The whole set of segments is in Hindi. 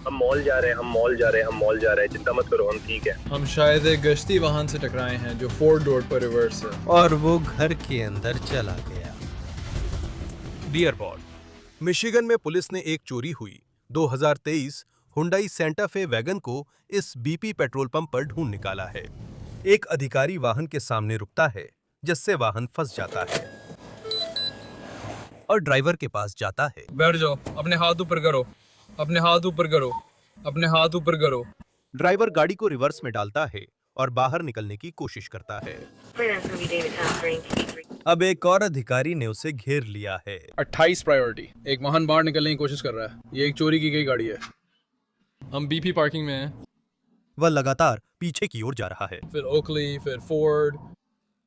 हम मॉल जा रहे हैं, हम मॉल जा रहे हैं, हम मॉल जा रहे हैं, चिंता मत करो, हम ठीक है। हम शायद एक गश्ती वाहन से टकराए हैं जो फोर्ड रोड पर रिवर्स है। और वो घर के अंदर चला गया। डियर बॉड, मिशिगन में पुलिस ने एक चोरी हुई 2023 हुंडई सेंटा फे वैगन को इस बीपी पेट्रोल पंप पर ढूंढ निकाला है। एक अधिकारी वाहन के सामने रुकता है, जिससे वाहन फंस जाता है और ड्राइवर के पास जाता है। बैठ जाओ, अपने हाथ ऊपर करो, अपने हाथ ऊपर करो, अपने हाथ ऊपर करो। ड्राइवर गाड़ी को रिवर्स में डालता है और बाहर निकलने की कोशिश करता है। अब एक और अधिकारी ने उसे घेर लिया है। 28 प्रायोरिटी, एक वाहन बाहर निकलने की कोशिश कर रहा है। ये एक चोरी की गई गाड़ी है। हम बीपी पार्किंग में हैं। वह लगातार पीछे की ओर जा रहा है। फिर ओकली, फिर फोर्ड।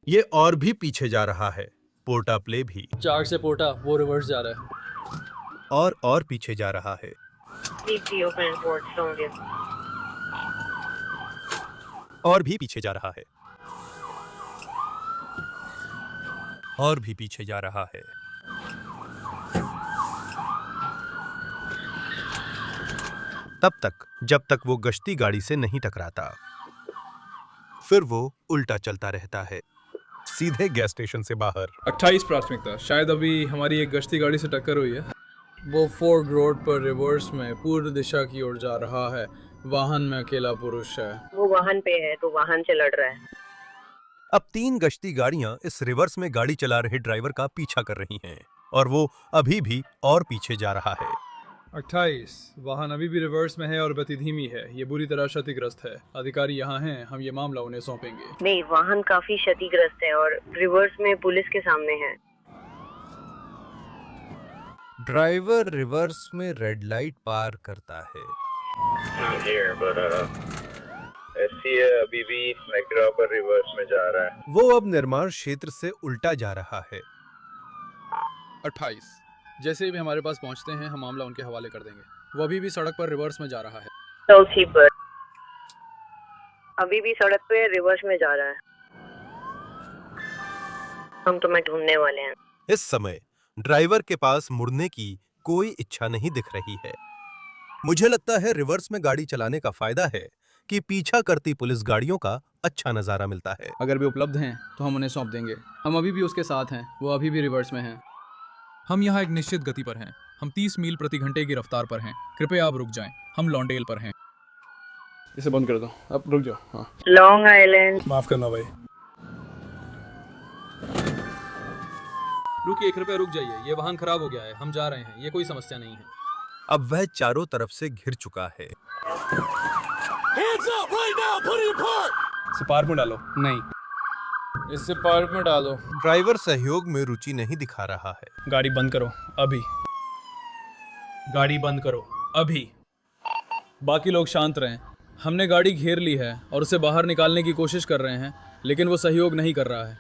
ये और भी पीछे जा रहा है। पोर्टा प्ले भी। 4 से पोर्टा, वो रिवर्स जा रहा है। और पीछे जा रहा है। और भी पीछे जा रहा है। और भी पीछे जा रहा है। तब तक जब तक वो गश्ती गाड़ी से नहीं टकराता। फिर वो उल्टा चलता रहता है, सीधे गैस स्टेशन से बाहर। 28 प्राथमिकता, शायद अभी हमारी एक गश्ती गाड़ी से टक्कर हुई है। वो फोर्ड रोड पर रिवर्स में पूर्व दिशा की ओर जा रहा है। वाहन में अकेला पुरुष है। वो वाहन पे है तो वाहन से लड़ रहा है। अब 3 गश्ती गाड़ियां इस रिवर्स में गाड़ी चला रहे ड्राइवर का पीछा कर रही हैं और वो अभी भी और पीछे जा रहा है। 28, वाहन अभी भी रिवर्स में है और गति धीमी है। ये बुरी तरह क्षतिग्रस्त है। अधिकारी यहाँ हैं, हम ये मामला उन्हें सौंपेंगे। नहीं, वाहन काफी क्षतिग्रस्त है और रिवर्स में पुलिस के सामने है। ड्राइवर रिवर्स में रेड लाइट पार करता है। अभी भी मैक्रा पर रिवर्स में जा रहा है। वो अब निर्माण क्षेत्र से उल्टा जा रहा है। 28, जैसे भी हमारे पास पहुंचते हैं हम मामला उनके हवाले कर देंगे। वो अभी भी सड़क पर रिवर्स में जा रहा है। चौथी पर अभी भी सड़क पे रिवर्स में जा रहा है। हम तुम्हें ढूंढने वाले हैं। इस समय ड्राइवर के पास मुड़ने की कोई इच्छा नहीं दिख रही है। मुझे लगता है रिवर्स में गाड़ी चलाने का फायदा है कि पीछा करती पुलिस गाड़ियों का अच्छा नजारा मिलता है। अगर भी उपलब्ध हैं तो हम उन्हें सौंप देंगे। हम अभी भी उसके साथ हैं, वो अभी भी रिवर्स में हैं। हम यहाँ एक निश्चित गति पर हैं। हम 30 मील प्रति घंटे की रफ्तार पर हैं। कृपया आप रुक जाएं। हम लॉन्डेल पर हैं। इसे बंद कर दो, अब रुक जाओ। हाँ, लॉन्ग आइलैंड। माफ करना भाई। रुकिए, कृपया रुक जाइए। ये वाहन खराब हो गया है, हम जा रहे हैं। ये कोई समस्या नहीं है। अब वह चारों तरफ से घिर चुका है। इसे पार्क में डालो। नहीं, इसे पार्क में डालो। ड्राइवर सहयोग में रुचि नहीं दिखा रहा है। गाड़ी बंद करो अभी। गाड़ी बंद करो अभी। बाकी लोग शांत रहें। हमने गाड़ी घेर ली है और उसे बाहर निकालने की कोशिश कर रहे हैं, लेकिन वो सहयोग नहीं कर रहा है।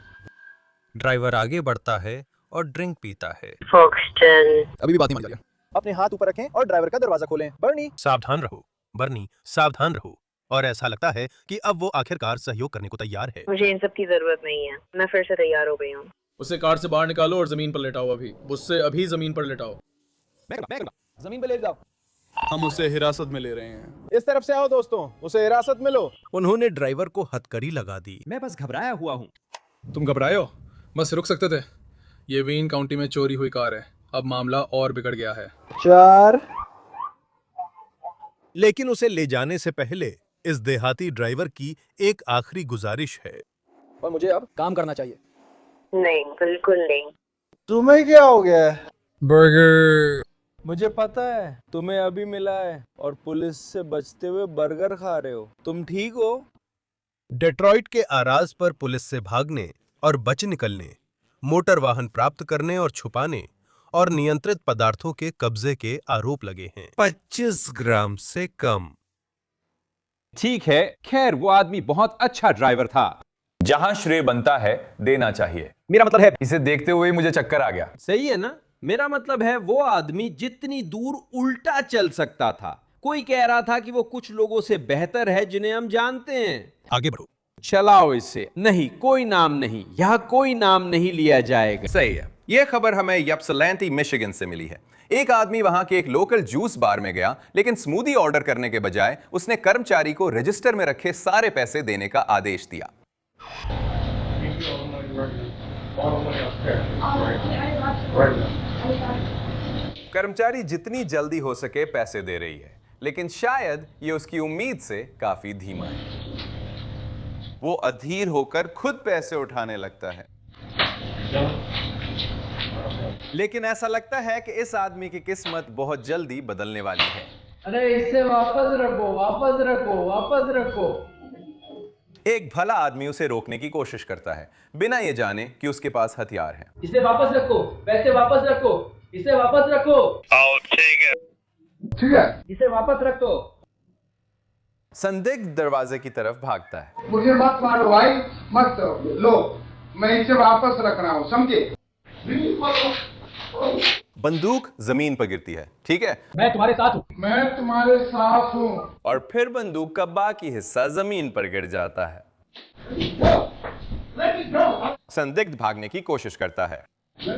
ड्राइवर आगे बढ़ता है और ड्रिंक पीता है। फोक्सटन। अभी भी बात नहीं मान लिया। अपने हाथ ऊपर रखें और ड्राइवर का दरवाजा खोलें। बर्नी, सावधान रहो बर्नी, सावधान रहो। और ऐसा लगता है कि अब वो आखिरकार सहयोग करने को तैयार है। मुझे इन सब की जरूरत नहीं है, मैं फिर से तैयार हो गई हूँ। उसे कार से बाहर निकालो और जमीन पर लेटाओ। उससे अभी जमीन पर लेटाओ। जमीन पे लेट जाओ। हम उसे हिरासत में ले रहे हैं। इस तरफ से आओ दोस्तों, उसे हिरासत में लो। उन्होंने ड्राइवर को हथकड़ी लगा दी। मैं बस घबराया हुआ हूँ। तुम घबराए हो? बस रुक सकते थे। ये वेन काउंटी में चोरी हुई कार है। अब मामला और बिगड़ गया है। 4। लेकिन उसे ले जाने से पहले इस देहाती ड्राइवर की एक आखिरी गुजारिश है। और मुझे अब काम करना चाहिए। नहीं, बिल्कुल नहीं। तुम्हें क्या हो गया है? बर्गर। मुझे पता है तुम्हें अभी मिला है और पुलिस से बचते हुए बर्गर खा रहे हो। तुम ठीक हो? डेट्रॉइट के आराज पर पुलिस से भागने और बच निकलने, मोटर वाहन प्राप्त करने और छुपाने और नियंत्रित पदार्थों के कब्जे के आरोप लगे हैं। 25 ग्राम से कम। ठीक है, खैर वो आदमी बहुत अच्छा ड्राइवर था। जहां श्रेय बनता है देना चाहिए। मेरा मतलब है, इसे देखते हुए मुझे चक्कर आ गया। सही है ना? मेरा मतलब है वो आदमी जितनी दूर उल्टा चल सकता था। कोई कह रहा था कि वो कुछ लोगों से बेहतर है जिन्हें हम जानते हैं। आगे बढ़ो। चलाओ इसे। नहीं, कोई नाम नहीं, यहाँ कोई नाम नहीं लिया जाएगा। सही है। यह खबर हमें यप्सिलैंटी मिशिगन से मिली है। एक आदमी वहां के एक लोकल जूस बार में गया, लेकिन स्मूदी ऑर्डर करने के बजाय उसने कर्मचारी को रजिस्टर में रखे सारे पैसे देने का आदेश दिया। कर्मचारी जितनी जल्दी हो सके पैसे दे रही है, लेकिन शायद ये उसकी उम्मीद से काफी धीमा है। वो अधीर होकर खुद पैसे उठाने लगता है, लेकिन ऐसा लगता है कि इस आदमी की किस्मत बहुत जल्दी बदलने वाली है। अरे इसे वापस रखो, वापस रखो, वापस रखो। एक भला आदमी उसे रोकने की कोशिश करता है, बिना ये जाने कि उसके पास हथियार है। इसे वापस रखो, पैसे वापस रखो, इसे वापस रखो। ठीक है, ठीक है, इसे वापस रखो। संदिग्ध दरवाजे की तरफ भागता है। मुझे मत मारो भाई, मत लो, मैं इसे वापस रख रहा हूँ, समझे? बंदूक जमीन पर गिरती है। ठीक है, मैं तुम्हारे साथ हूँ। मैं तुम्हारे साथ हूँ। और फिर बंदूक का बाकी हिस्सा जमीन पर गिर जाता है। संदिग्ध भागने की कोशिश करता है। फिर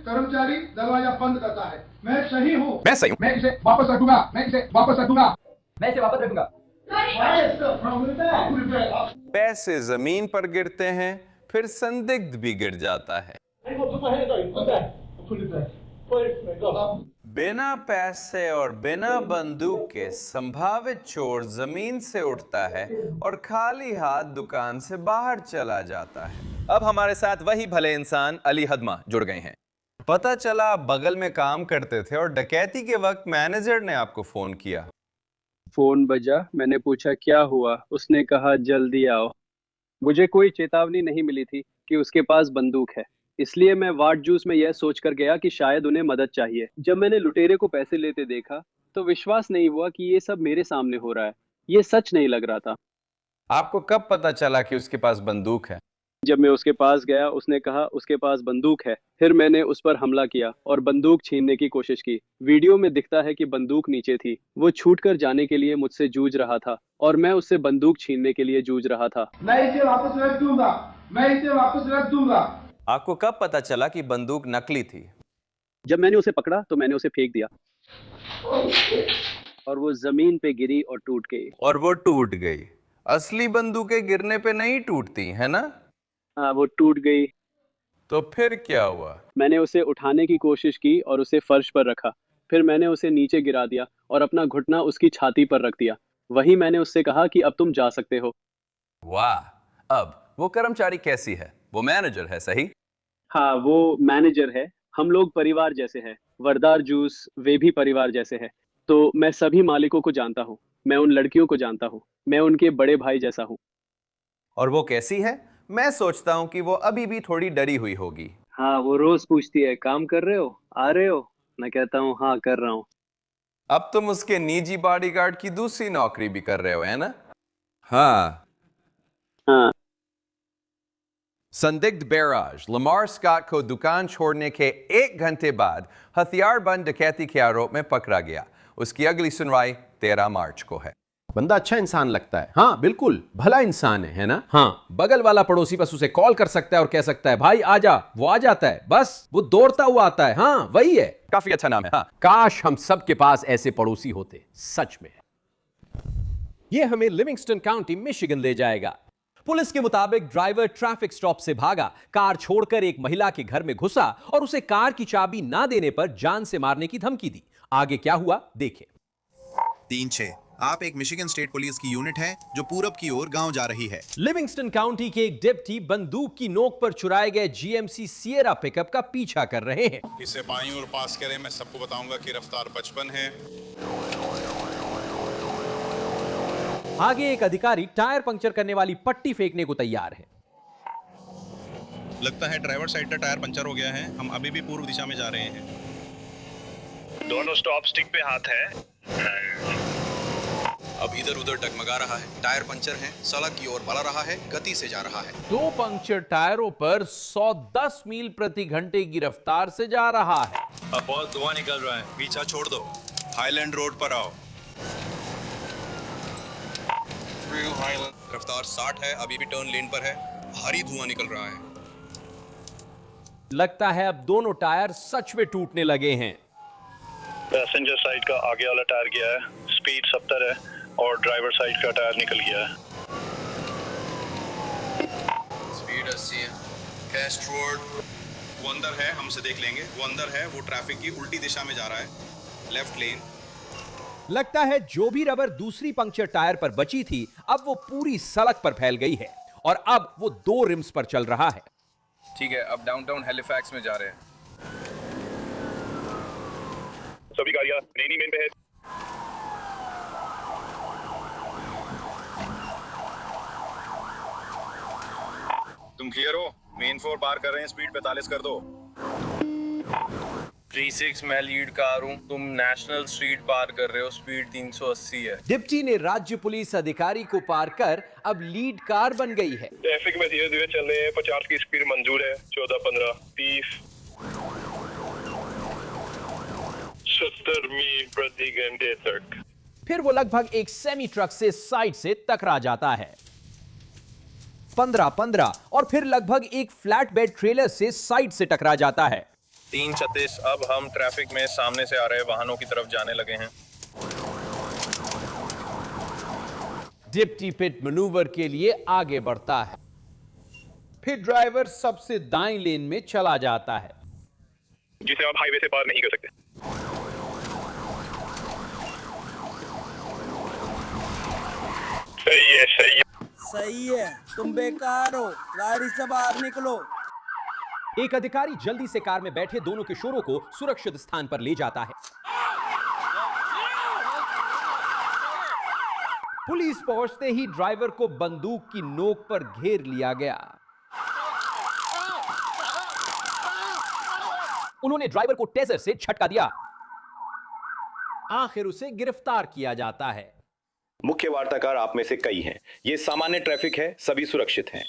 कर्मचारी दरवाजा बंद करता है। मैं सही हूँ, मैं सही हूँ। मैं इसे वापस रखूंगा, मैं इसे वापस रखूंगा, मैं इसे वापस रखूंगा। पैसे जमीन पर गिरते हैं, फिर संदिग्ध भी गिर जाता है। बिना पैसे और बिना बंदूक के संभावित चोर जमीन से उठता है और खाली हाथ दुकान से बाहर चला जाता है। अब हमारे साथ वही भले इंसान अली हदमा जुड़ गए हैं। पता चला आप बगल में काम करते थे और डकैती के वक्त मैनेजर ने आपको फोन किया। फोन बजा, मैंने पूछा क्या हुआ, उसने कहा जल्दी आओ। मुझे कोई चेतावनी नहीं मिली थी कि उसके पास बंदूक है, इसलिए मैं वाट जूस में यह सोचकर गया कि शायद उन्हें मदद चाहिए। जब मैंने लुटेरे को पैसे लेते देखा तो विश्वास नहीं हुआ कि ये सब मेरे सामने हो रहा है। ये सच नहीं लग रहा था। आपको कब पता चला कि उसके पास बंदूक है? जब मैं उसके पास गया, उसने कहा उसके पास बंदूक है। फिर मैंने उस पर हमला किया और बंदूक छीनने की कोशिश की। वीडियो में दिखता है कि बंदूक नीचे थी। वो छूटकर जाने के लिए मुझसे जूझ रहा था और मैं उससे बंदूक छीनने के लिए जूझ रहा था। मैं इसे वापस रख दूंगा, मैं इसे वापस रख दूंगा। आपको कब पता चला कि बंदूक नकली थी? जब मैंने उसे पकड़ा तो मैंने उसे फेंक दिया और वो जमीन पे गिरी और टूट गई। और वो टूट गई। असली बंदूकें गिरने पे नहीं टूटती, है ना? हाँ, वो टूट गई। तो फिर क्या हुआ? मैंने उसे उठाने की कोशिश की और उसे फर्श पर रखा। फिर मैंने उसे नीचे गिरा दिया और अपना घुटना उसकी छाती पर रख दिया। वही मैंने उससे कहा कि अब तुम जा सकते हो। वाह! अब वो कर्मचारी कैसी है? वो मैनेजर है, सही? हाँ, वो मैनेजर है। हम लोग परिवार जैसे हैं। वरदार जूस वे भी परिवार जैसे है। तो मैं सभी मालिकों को जानता हूँ। मैं उन लड़कियों को जानता हूँ। मैं उनके बड़े भाई जैसा हूँ। और वो कैसी है? मैं सोचता हूँ कि वो अभी भी थोड़ी डरी हुई होगी। हाँ, वो रोज पूछती है काम कर रहे हो, आ रहे हो? मैं कहता हूँ हाँ कर रहा हूँ। अब तुम उसके निजी बॉडीगार्ड की दूसरी नौकरी भी कर रहे हो, है ना? हाँ। हाँ। संदिग्ध बैराज लमार स्कॉट को दुकान छोड़ने के 1 घंटे बाद हथियारबंद डकैती के आरोप में पकड़ा गया। उसकी अगली सुनवाई 13 मार्च को है। बंदा अच्छा इंसान लगता है। हाँ बिल्कुल, भला इंसान है ना? हाँ, बगल वाला पड़ोसी बस उसे कॉल कर सकता है और कह सकता है भाई आजा, वो आ जाता है। बस वो दौड़ता हुआ आता है। हाँ वही है। काफी अच्छा नाम है। हाँ। काश हम सब के पास ऐसे पड़ोसी होते, सच में। ये हमें लिविंगस्टन काउंटी मिशिगन ले जाएगा। पुलिस के मुताबिक ड्राइवर ट्रैफिक स्टॉप से भागा, कार छोड़कर एक महिला के घर में घुसा और उसे कार की चाबी ना देने पर जान से मारने की धमकी दी। आगे क्या हुआ देखें। 3-6 आप एक मिशिगन स्टेट पुलिस की यूनिट है जो पूरब की ओर गांव जा रही है। लिविंगस्टन काउंटी के एक डिप्टी बंदूक की नोक पर चुराए गए जीएमसी सिएरा पिकअप का पीछा कर रहे हैं। इसे बाईं ओर पास करें, मैं सबको बताऊंगा कि रफ्तार 55 है। आगे एक अधिकारी टायर पंक्चर करने वाली पट्टी फेंकने को तैयार है। लगता है ड्राइवर साइड का टायर पंचर हो गया है। हम अभी भी पूर्व दिशा में जा रहे हैं। दोनों स्टॉप स्टिक पे हाथ है। अब इधर उधर डगमगा रहा है। टायर पंचर है, सड़क की ओर बढ़ रहा है, गति से जा रहा है। 2 पंक्चर टायरों पर 110 मील प्रति घंटे की रफ्तार से जा रहा है। अब बहुत धुआं निकल रहा है, पीछा छोड़ दो। हाईलैंड रोड पर आओ। रफ्तार 60 है, अभी भी टर्न लेन पर है। भारी धुआं निकल रहा है। लगता है अब दोनों टायर सच में टूटने लगे हैं। पैसेंजर साइड का आगे वाला टायर गया है, स्पीड 70 है और ड्राइवर साइड का टायर निकल गया है। स्पीड 80 है। कैस्ट रोड वो अंदर है, हमसे देख लेंगे। वो अंदर है, वो ट्रैफिक की उल्टी दिशा में जा रहा है, लेफ्ट लेन। लगता है जो भी रबर दूसरी पंक्चर टायर पर बची थी अब वो पूरी सड़क पर फैल गई है और अब वो 2 रिम्स पर चल रहा है। ठीक है, अब डाउनटाउन हैलिफैक्स में जा रहे हैं। सभी गाड़ियां रेनी मेन पे है। तुम क्लियर हो? मेन 4 पार कर रहे हैं, स्पीड 45 कर दो। 36 मैं लीड कार हूँ, तुम नेशनल स्ट्रीट पार कर रहे हो, स्पीड 380 है। डिप्टी ने राज्य पुलिस अधिकारी को पार कर अब लीड कार बन गई है। ट्रैफिक में धीरे धीरे चल रहे हैं, 50 की स्पीड मंजूर है, 14, 15, 30, 70 मील प्रति घंटे तक। फिर वो लगभग एक सेमी ट्रक से साइड से टकरा जाता है। 15 और फिर लगभग एक फ्लैट बेड ट्रेलर से साइड से टकरा जाता है। 3:36 अब हम ट्रैफिक में सामने से आ रहे वाहनों की तरफ जाने लगे हैं। डिप्टी पिट मैन्यूवर के लिए आगे बढ़ता है, फिर ड्राइवर सबसे दाईं लेन में चला जाता है, जिसे आप हाईवे से पार नहीं कर सकते। सही है, सही है, सही है, तुम बेकार हो, गाड़ी से बाहर निकलो। एक अधिकारी जल्दी से कार में बैठे दोनों किशोरों को सुरक्षित स्थान पर ले जाता है। पुलिस पहुंचते ही ड्राइवर को बंदूक की नोक पर घेर लिया गया। उन्होंने ड्राइवर को टेजर से झटका दिया। आखिर उसे गिरफ्तार किया जाता है। मुख्य वार्ताकार आप में से कई हैं। ये सामान्य ट्रैफिक है, सभी सुरक्षित हैं।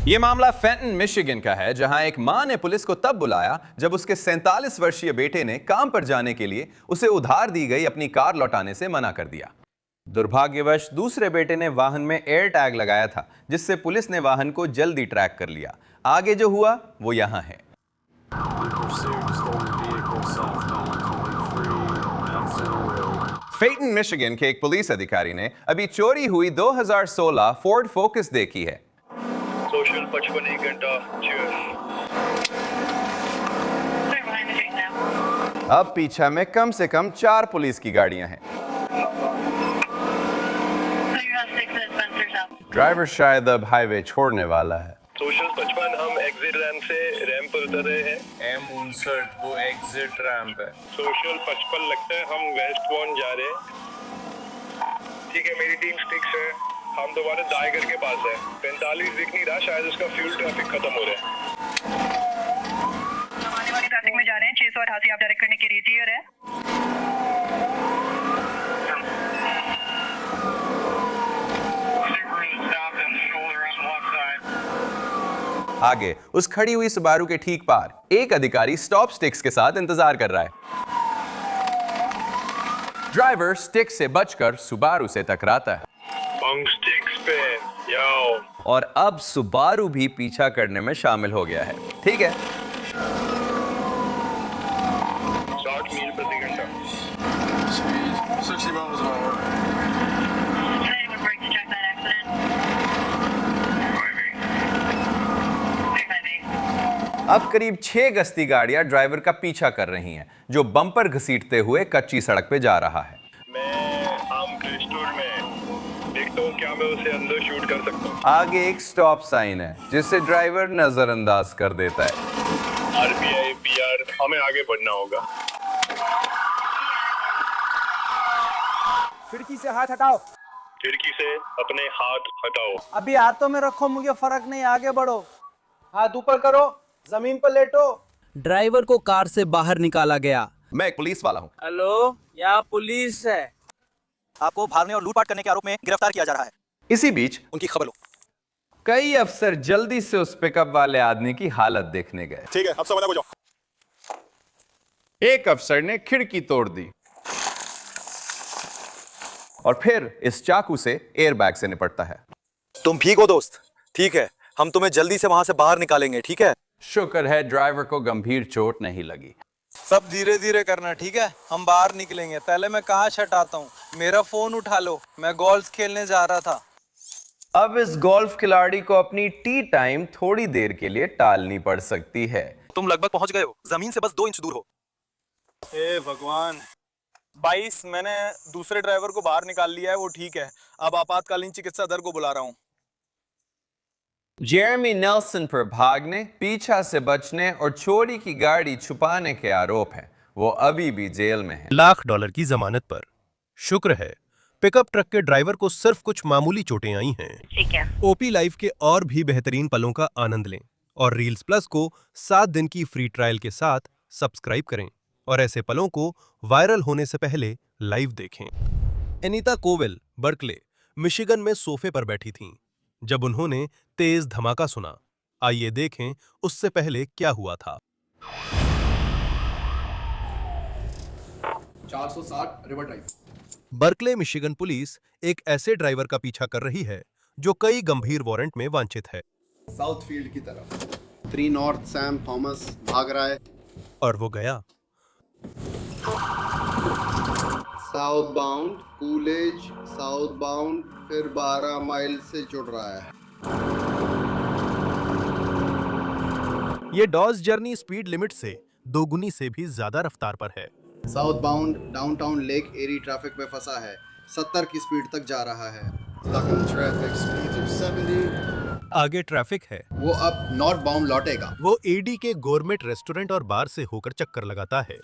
ये मामला फेंटन मिशिगन का है, जहां एक मां ने पुलिस को तब बुलाया जब उसके 47 वर्षीय बेटे ने काम पर जाने के लिए उसे उधार दी गई अपनी कार लौटाने से मना कर दिया। दुर्भाग्यवश दूसरे बेटे ने वाहन में एयर टैग लगाया था, जिससे पुलिस ने वाहन को जल्दी ट्रैक कर लिया। आगे जो हुआ वो यहां है। फेंटन मिशिगन के एक पुलिस अधिकारी ने अभी चोरी हुई 2016 फोर्ड फोकस देखी है। सोशल 55 1 घंटा। अब पीछा में कम से कम 4 पुलिस की गाड़ियां हैं। ड्राइवर शायद अब हाईवे छोड़ने वाला है। सोशल 55 हम एग्जिट रैंप से रैंप पर उतर रहे हैं। M59 वो एग्जिट रैंप है। सोशल 55 लगता है हम वेस्ट पॉइंट जा रहे हैं। ठीक है, मेरी टीम स्टिक्स है, हम दोबारा दाएगर के पास है। 45 दिख नहीं रहा, शायद उसका फ्यूल ट्रैफिक खत्म हो रहा है। आने वाली ट्रैफिक में जा रहे हैं, 688 आप डायरेक्ट करने के लिए तैयार है। आगे उस खड़ी हुई सुबारू के ठीक पार एक अधिकारी स्टॉप स्टिक्स के साथ इंतजार कर रहा है। ड्राइवर स्टिक से बचकर सुबारू से टकराता है स्टिक्स पे याओ। और अब सुबारू भी पीछा करने में शामिल हो गया है। ठीक है, 60 मील प्रति घंटा। अब करीब 6 गश्ती गाड़ियां ड्राइवर का पीछा कर रही हैं, जो बम्पर घसीटते हुए कच्ची सड़क पे जा रहा है। मैं आम क्रिस्टोर में देखता हूँ, क्या मैं उसे अंदर शूट कर सकता हूँ। आगे एक स्टॉप साइन है, जिसे ड्राइवर नजरअंदाज कर देता है। RBI PR, हमें आगे बढ़ना होगा। खिड़की से हाथ हटाओ। खिड़की से अपने हाथ हटाओ। अभी हाथों में रखो, मुझे फर्क नहीं, आगे बढ़ो। हाथ ऊपर करो, जमीन पर लेटो। ड्राइवर को कार से बाहर निकाला गया। मैं एक पुलिस वाला हूँ। हेलो, यहाँ पुलिस है। आपको भागने और लूटपाट करने के आरोप में गिरफ्तार किया जा रहा है। इसी बीच उनकी खबर लो। कई अफसर जल्दी से उस पिकअप वाले आदमी की हालत देखने गए। ठीक है, अब सब अलग हो जाओ। एक अफसर ने खिड़की तोड़ दी और फिर इस चाकू से एयरबैग से निपटता है। तुम ठीक हो दोस्त? ठीक है, हम तुम्हें जल्दी से वहां से बाहर निकालेंगे, ठीक है? शुक्र है ड्राइवर को गंभीर चोट नहीं लगी। सब धीरे धीरे करना, ठीक है? हम बाहर निकलेंगे। पहले मैं कहाँ हटाता हूँ, मेरा फोन उठा लो, मैं गोल्फ खेलने जा रहा था। अब इस गोल्फ खिलाड़ी को अपनी टी टाइम थोड़ी देर के लिए टालनी पड़ सकती है। तुम लगभग पहुंच गए हो, जमीन से बस 2 इंच दूर हो। हे भगवान। 22, मैंने दूसरे ड्राइवर को बाहर निकाल लिया है, वो ठीक है। अब आपातकालीन चिकित्सा दल को बुला रहा हूँ। जेरेमी नेल्सन पर भागने, पीछा से बचने और चोरी की गाड़ी छुपाने के आरोप हैं। वो अभी भी जेल में है। $1,00,000 की जमानत पर। शुक्र है पिकअप ट्रक के ड्राइवर को सिर्फ कुछ मामूली चोटें आई हैं। ठीक है। ओपी लाइफ के और भी बेहतरीन पलों का आनंद लें और रील्स प्लस को 7 दिन की फ्री ट्रायल के साथ सब्सक्राइब करें और ऐसे पलों को वायरल होने से पहले लाइव देखें। एनीता कोवेल बर्कले, मिशिगन में सोफे पर बैठी थीं जब उन्होंने तेज धमाका सुना। आइए देखें उससे पहले क्या हुआ था। 460 river drive. Berkeley Michigan police एक ऐसे ड्राइवर का पीछा कर रही है जो कई गंभीर वारंट में वांछित है। साउथ फील्ड की तरफ 3 नॉर्थ सैम थॉमस भाग रहा है और वो गया। साउथ बाउंड कूलेज, साउथ बाउंड, फिर 12 माइल से जुड़ रहा है। ये डॉज जर्नी स्पीड लिमिट से 2 गुनी से भी ज्यादा रफ्तार पर है। साउथ बाउंड डाउनटाउन लेक एरी ट्रैफिक में फंसा है, 70 की स्पीड तक जा रहा है। Traffic speed of 70। आगे ट्रैफिक है। वो अब नॉर्थ बाउंड लौटेगा। वो एडी के गवर्नमेंट रेस्टोरेंट और बार से होकर चक्कर लगाता है।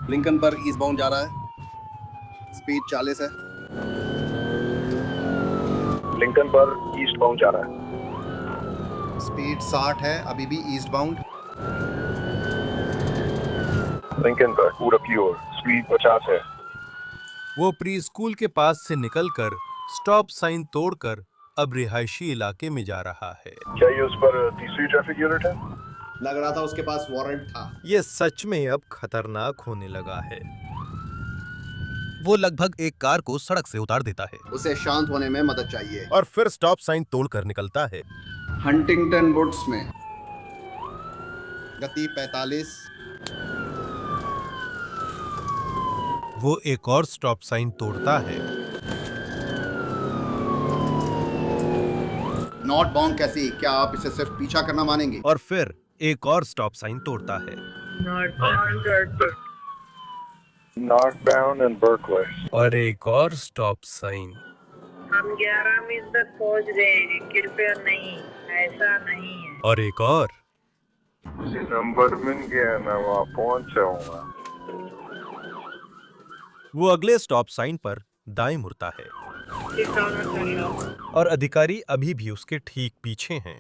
लिंकन पर ईस्ट बाउंड जा रहा है, स्पीड 40 है। लिंकन पर ईस्ट बाउंड जा रहा है, स्पीड 60 है, अभी भी ईस्ट बाउंड। लिंकन पर पूरा प्योर, स्पीड 50 है। वो प्री स्कूल के पास से निकलकर स्टॉप साइन तोड़कर अब रिहायशी इलाके में जा रहा है। क्या ये उस पर तीसरी ट्रैफिक यूनिट है? लग रहा था उसके पास वारंट था। ये सच में अब खतरनाक होने लगा है। वो लगभग एक कार को सड़क से उतार देता है। उसे शांत होने में मदद चाहिए। और फिर स्टॉप साइन तोड़कर निकलता है। हंटिंगटन वुड्स में गति 45। वो एक और स्टॉप साइन तोड़ता है। नॉट बाउंड कैसी? क्या आप इसे सिर्फ पीछा करना मानेंगे? और फिर एक और स्टॉप साइन तोड़ता है। North bound and Berkeley. और एक और स्टॉप साइन। हम 11 मील तक पहुंच गए हैं, कृपया नहीं, ऐसा नहीं है। और एक और। नंबर मिल गया, मैं वहाँ पहुंच जाऊंगा। वो अगले स्टॉप साइन पर दाएं मुड़ता है और अधिकारी अभी भी उसके ठीक पीछे हैं।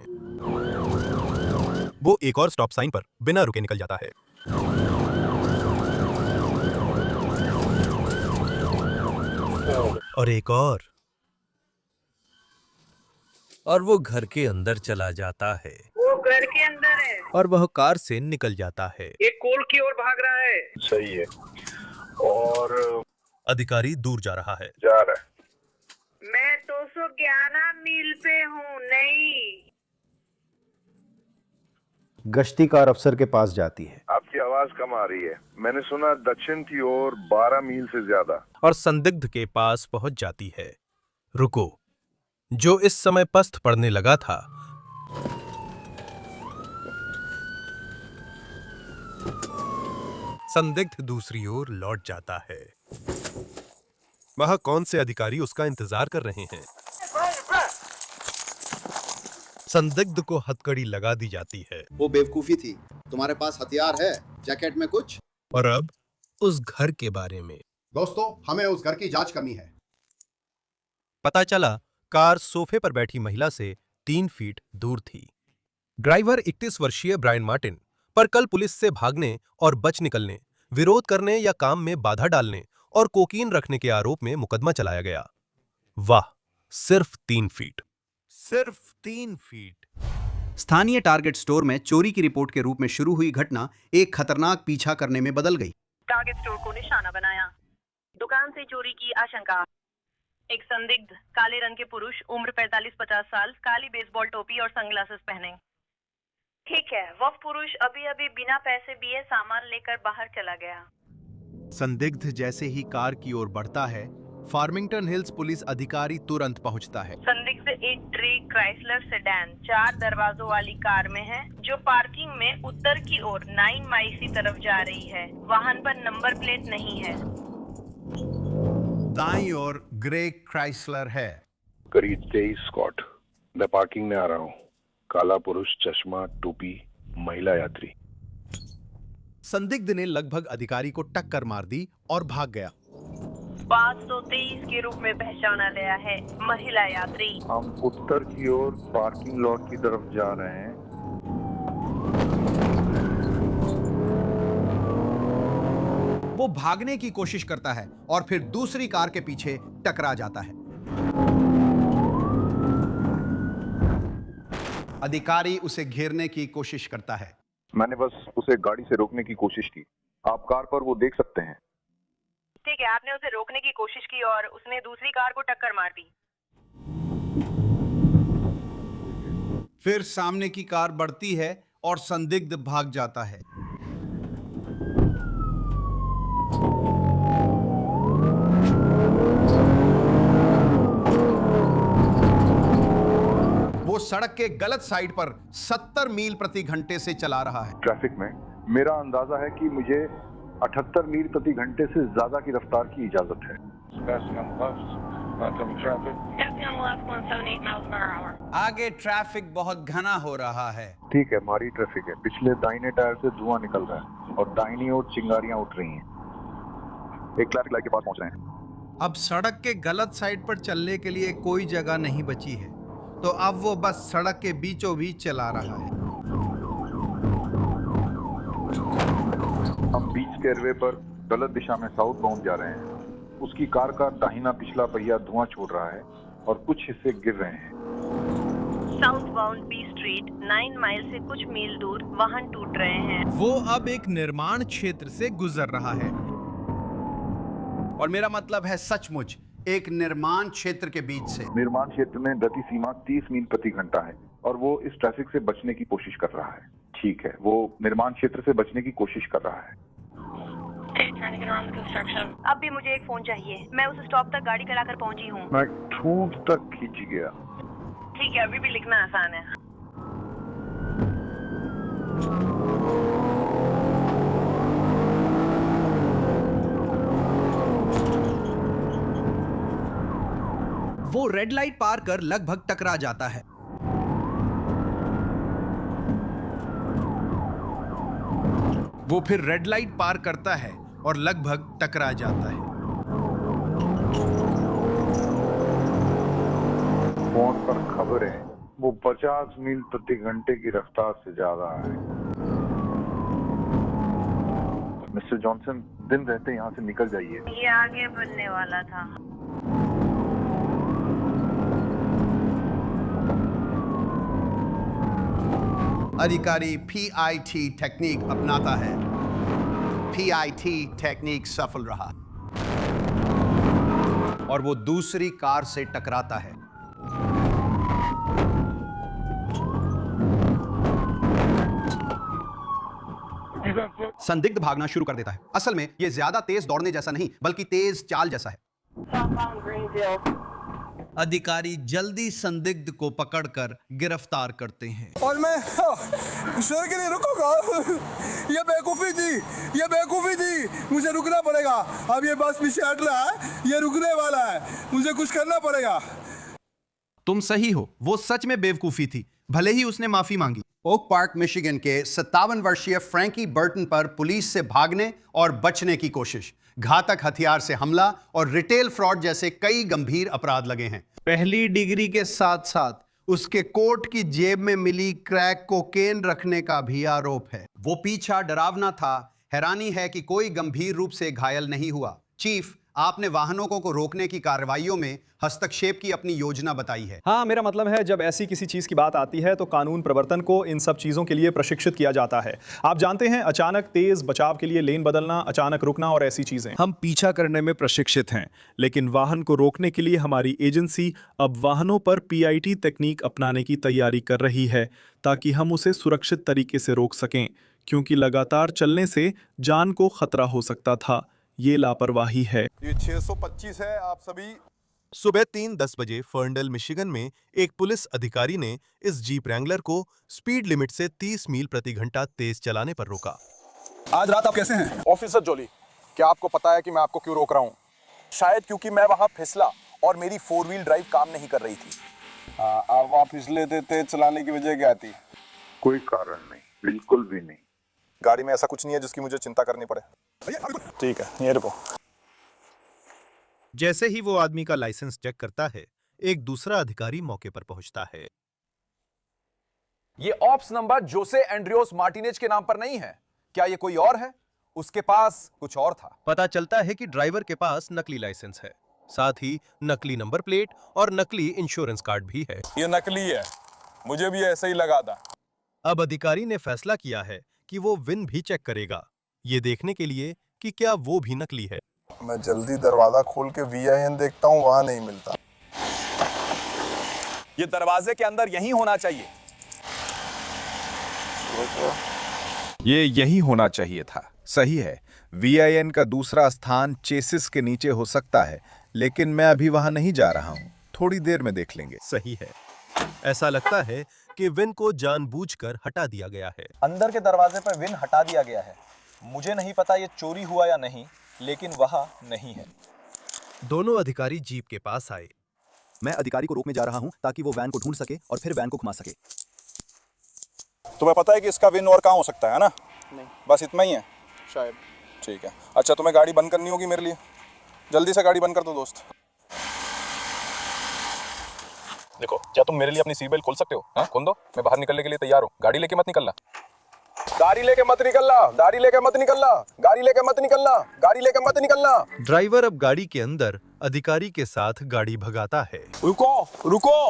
वो एक और स्टॉप साइन पर बिना रुके निकल जाता है। और एक और वो घर के अंदर चला जाता है। वो घर के अंदर है और वह कार से निकल जाता है। एक कोल की ओर भाग रहा है। सही है। और अधिकारी दूर जा रहा है। जा रहा है। मैं 211 मील पे हूँ। नहीं, गश्ती कार अफसर के पास जाती है। आपकी आवाज कम आ रही है। मैंने सुना दक्षिण की ओर 12 मील से ज्यादा। और संदिग्ध के पास पहुंच जाती है। रुको, जो इस समय पस्त पड़ने लगा था, संदिग्ध दूसरी ओर लौट जाता है। वह कौन से अधिकारी उसका इंतजार कर रहे हैं। संदिग्ध को हथकड़ी लगा दी जाती है। वो बेवकूफी थी। तुम्हारे पास हथियार है? जैकेट में कुछ? और अब उस घर के बारे में। दोस्तों, हमें उस घर की जांच करनी है। पता चला कार सोफे पर बैठी महिला से 3 फीट दूर थी। ड्राइवर 31 वर्षीय ब्रायन मार्टिन पर कल पुलिस से भागने और बच निकलने, विरोध करने या काम में बाधा डालने और कोकीन रखने के आरोप में मुकदमा चलाया गया। वाह, सिर्फ 3 फीट। सिर्फ 3 फीट। स्थानीय टारगेट स्टोर में चोरी की रिपोर्ट के रूप में शुरू हुई घटना एक खतरनाक पीछा करने में बदल गई। टारगेट स्टोर को निशाना बनाया। दुकान से चोरी की आशंका। एक संदिग्ध काले रंग के पुरुष, उम्र 45-50 साल, काली बेसबॉल टोपी और सनग्लासेस पहने। ठीक है, वह पुरुष अभी अभी बिना पैसे दिए सामान लेकर बाहर चला गया। संदिग्ध जैसे ही कार की ओर बढ़ता है, फार्मिंगटन हिल्स पुलिस अधिकारी तुरंत पहुंचता है। संदिग्ध एक ट्री क्राइसलर सेडान 4 दरवाजों वाली कार में है, जो पार्किंग में उत्तर की ओर 9 माइल की तरफ जा रही है। वाहन पर नंबर प्लेट नहीं है। दाईं ओर ग्रे क्राइसलर है। करीब 23 स्कॉट। मैं पार्किंग में आ रहा हूँ। काला पुरुष, चश्मा, टोपी, महिला यात्री। संदिग्ध ने लगभग अधिकारी को टक्कर मार दी और भाग गया। 523 के रूप में पहचाना गया है, महिला यात्री। हम उत्तर की ओर पार्किंग लॉट की तरफ जा रहे हैं। वो भागने की कोशिश करता है और फिर दूसरी कार के पीछे टकरा जाता है। अधिकारी उसे घेरने की कोशिश करता है। मैंने बस उसे गाड़ी से रोकने की कोशिश की। आप कार पर वो देख सकते हैं। ठीक है, आपने उसे रोकने की कोशिश की और उसने दूसरी कार को टक्कर मार दी। फिर सामने की कार बढ़ती है और संदिग्ध भाग जाता है। वो सड़क के गलत साइड पर 70 मील प्रति घंटे से चला रहा है। ट्रैफिक में मेरा अंदाजा है कि मुझे 78 मील प्रति घंटे से ज्यादा की रफ्तार की इजाजत है। आगे ट्रैफिक बहुत घना हो रहा है। ठीक है, भारी ट्रैफिक है। पिछले दाहिने टायर से धुआं निकल रहा है और दाहिनी ओर चिंगारियां उठ रही हैं। एक ट्रैफिक लाइट के पास पहुंच रहे हैं। अब सड़क के गलत साइड पर चलने के लिए कोई जगह नहीं बची है, तो अब वो बस सड़क के बीचों बीच चला रहा है। हम बीच के एयरवे पर गलत दिशा में साउथ बाउंड जा रहे हैं। उसकी कार का दाहिना पिछला पहिया धुआं छोड़ रहा है और कुछ हिस्से गिर रहे हैं। Southbound B street 9 mile से कुछ मील दूर वाहन टूट रहे हैं। वो अब एक निर्माण क्षेत्र से गुजर रहा है। और मेरा मतलब है सचमुच एक निर्माण क्षेत्र के बीच से। निर्माण क्षेत्र में गति सीमा 30 मील प्रति घंटा है और वो इस ट्रैफिक से बचने की कोशिश कर रहा है। ठीक है, वो निर्माण क्षेत्र से बचने की कोशिश कर रहा है। अब भी मुझे एक फोन चाहिए। मैं उस स्टॉप तक गाड़ी चलाकर पहुंची हूँ। मैं ठूंठ तक खींच गया। ठीक है, अभी भी लिखना आसान है। वो रेड लाइट पार कर लगभग टकरा जाता है। वो फिर रेड लाइट पार करता है और लगभग टकरा जाता है। फोन पर खबर है वो 50 मील प्रति घंटे की रफ्तार से जा रहा है। मिस्टर जॉनसन, दिन रहते यहाँ से निकल जाइए। ये आगे बढ़ने वाला था। अधिकारी PIT टेक्निक अपनाता है। PIT टेक्निक सफल रहा और वो दूसरी कार से टकराता है। संदिग्ध भागना शुरू कर देता है। असल में ये ज्यादा तेज दौड़ने जैसा नहीं, बल्कि तेज चाल जैसा है। अधिकारी जल्दी संदिग्ध को पकड़कर गिरफ्तार करते हैं। और मैं ईश्वर के लिए रुकूंगा। ये बेवकूफी थी। मुझे रुकना पड़ेगा। अब ये बस पीछे हट रहा है, ये रुकने वाला है। मुझे कुछ करना पड़ेगा। तुम सही हो, वो सच में बेवकूफी थी, भले ही उसने माफी मांगी। ओक पार्क मिशिगन के 57 वर्षीय फ्रैंकी बर्टन पर पुलिस से भागने और बचने की कोशिश, घातक हथियार से हमला और रिटेल फ्रॉड जैसे कई गंभीर अपराध लगे हैं। पहली डिग्री के साथ साथ उसके कोट की जेब में मिली क्रैक कोकेन रखने का भी आरोप है। वो पीछा डरावना था। हैरानी है कि कोई गंभीर रूप से घायल नहीं हुआ। चीफ, आपने वाहनों को रोकने की कार्रवाइयों में हस्तक्षेप की अपनी योजना बताई है। हाँ, मेरा मतलब है जब ऐसी किसी चीज की बात आती है तो कानून प्रवर्तन को इन सब चीजों के लिए प्रशिक्षित किया जाता है। आप जानते हैं, अचानक तेज बचाव के लिए लेन बदलना, अचानक रुकना और ऐसी चीजें। हम पीछा करने में प्रशिक्षित हैं, लेकिन वाहन को रोकने के लिए हमारी एजेंसी अब वाहनों पर PIT तकनीक अपनाने की तैयारी कर रही है ताकि हम उसे सुरक्षित तरीके से रोक सकें, क्योंकि लगातार चलने से जान को खतरा हो सकता था। ये लापरवाही है। ये 625 है। आप सभी सुबह 3:10 बजे फर्नडल मिशिगन में एक पुलिस अधिकारी ने इस जीप रैंगलर को स्पीड लिमिट से 30 मील प्रति घंटा तेज चलाने पर रोका। आज रात आप कैसे हैं? ऑफिसर जोली, क्या आपको पता है कि मैं आपको क्यों रोक रहा हूँ? शायद क्योंकि मैं वहां फिसला और मेरी 4 व्हील ड्राइव काम नहीं कर रही थी। आप वहां फिसले थे, तेज चलाने की वजह क्या थी? कोई कारण नहीं, बिल्कुल भी नहीं। गाड़ी में ऐसा कुछ नहीं है जिसकी मुझे चिंता करनी पड़े। ठीक है, ये रुको। जैसे ही वो आदमी का लाइसेंस चेक करता है, एक दूसरा अधिकारी मौके पर पहुंचता है। ये ऑप्स नंबर जोसे एंड्रियोस मार्टिनेज के नाम पर नहीं है। क्या ये कोई और है? उसके पास कुछ और था। पता चलता है कि ड्राइवर के पास नकली लाइसेंस है, साथ ही नकली नंबर प्लेट और नकली इंश्योरेंस कार्ड भी है। ये नकली है, मुझे भी ऐसा ही लगा था। अब अधिकारी ने फैसला किया है कि वो विन भी चेक करेगा, ये देखने के लिए कि क्या वो भी नकली है। मैं जल्दी दरवाजा खोल के VIN देखता हूँ, वहां नहीं मिलता। ये दरवाजे के अंदर यही होना चाहिए। ये यही होना चाहिए था। सही है, VIN का दूसरा स्थान चेसिस के नीचे हो सकता है, लेकिन मैं अभी वहां नहीं जा रहा हूं। थोड़ी देर में देख लेंगे। सही है। ऐसा लगता है कि विन को जानबूझकर हटा दिया गया है। अंदर के दरवाजे पर विन हटा दिया गया है। मुझे नहीं पता ये चोरी हुआ या नहीं, लेकिन वहां नहीं है। दोनों अधिकारी जीप के पास आए। मैं अधिकारी को रोकने जा रहा हूं ताकि वो वैन को ढूंढ सके और फिर वैन को घुमा सके। तुम्हें पता है कि इसका विन और कहाँ हो सकता है ना? नहीं, बस इतना ही है शायद। ठीक है, अच्छा तुम्हें गाड़ी बंद करनी होगी मेरे लिए। जल्दी से गाड़ी बंद कर दो दोस्त। देखो, क्या तुम मेरे लिए अपनी सीट बेल्ट खोल सकते हो? हाँ, खोल दो। मैं बाहर निकलने के लिए तैयार हूँ। गाड़ी लेके मत निकलना। गाड़ी लेके मत निकलना। गाड़ी लेके मत निकलना। गाड़ी लेके मत निकलना। गाड़ी लेके मत निकलना। ड्राइवर अब गाड़ी के अंदर अधिकारी के साथ गाड़ी भगाता है। रुको रुको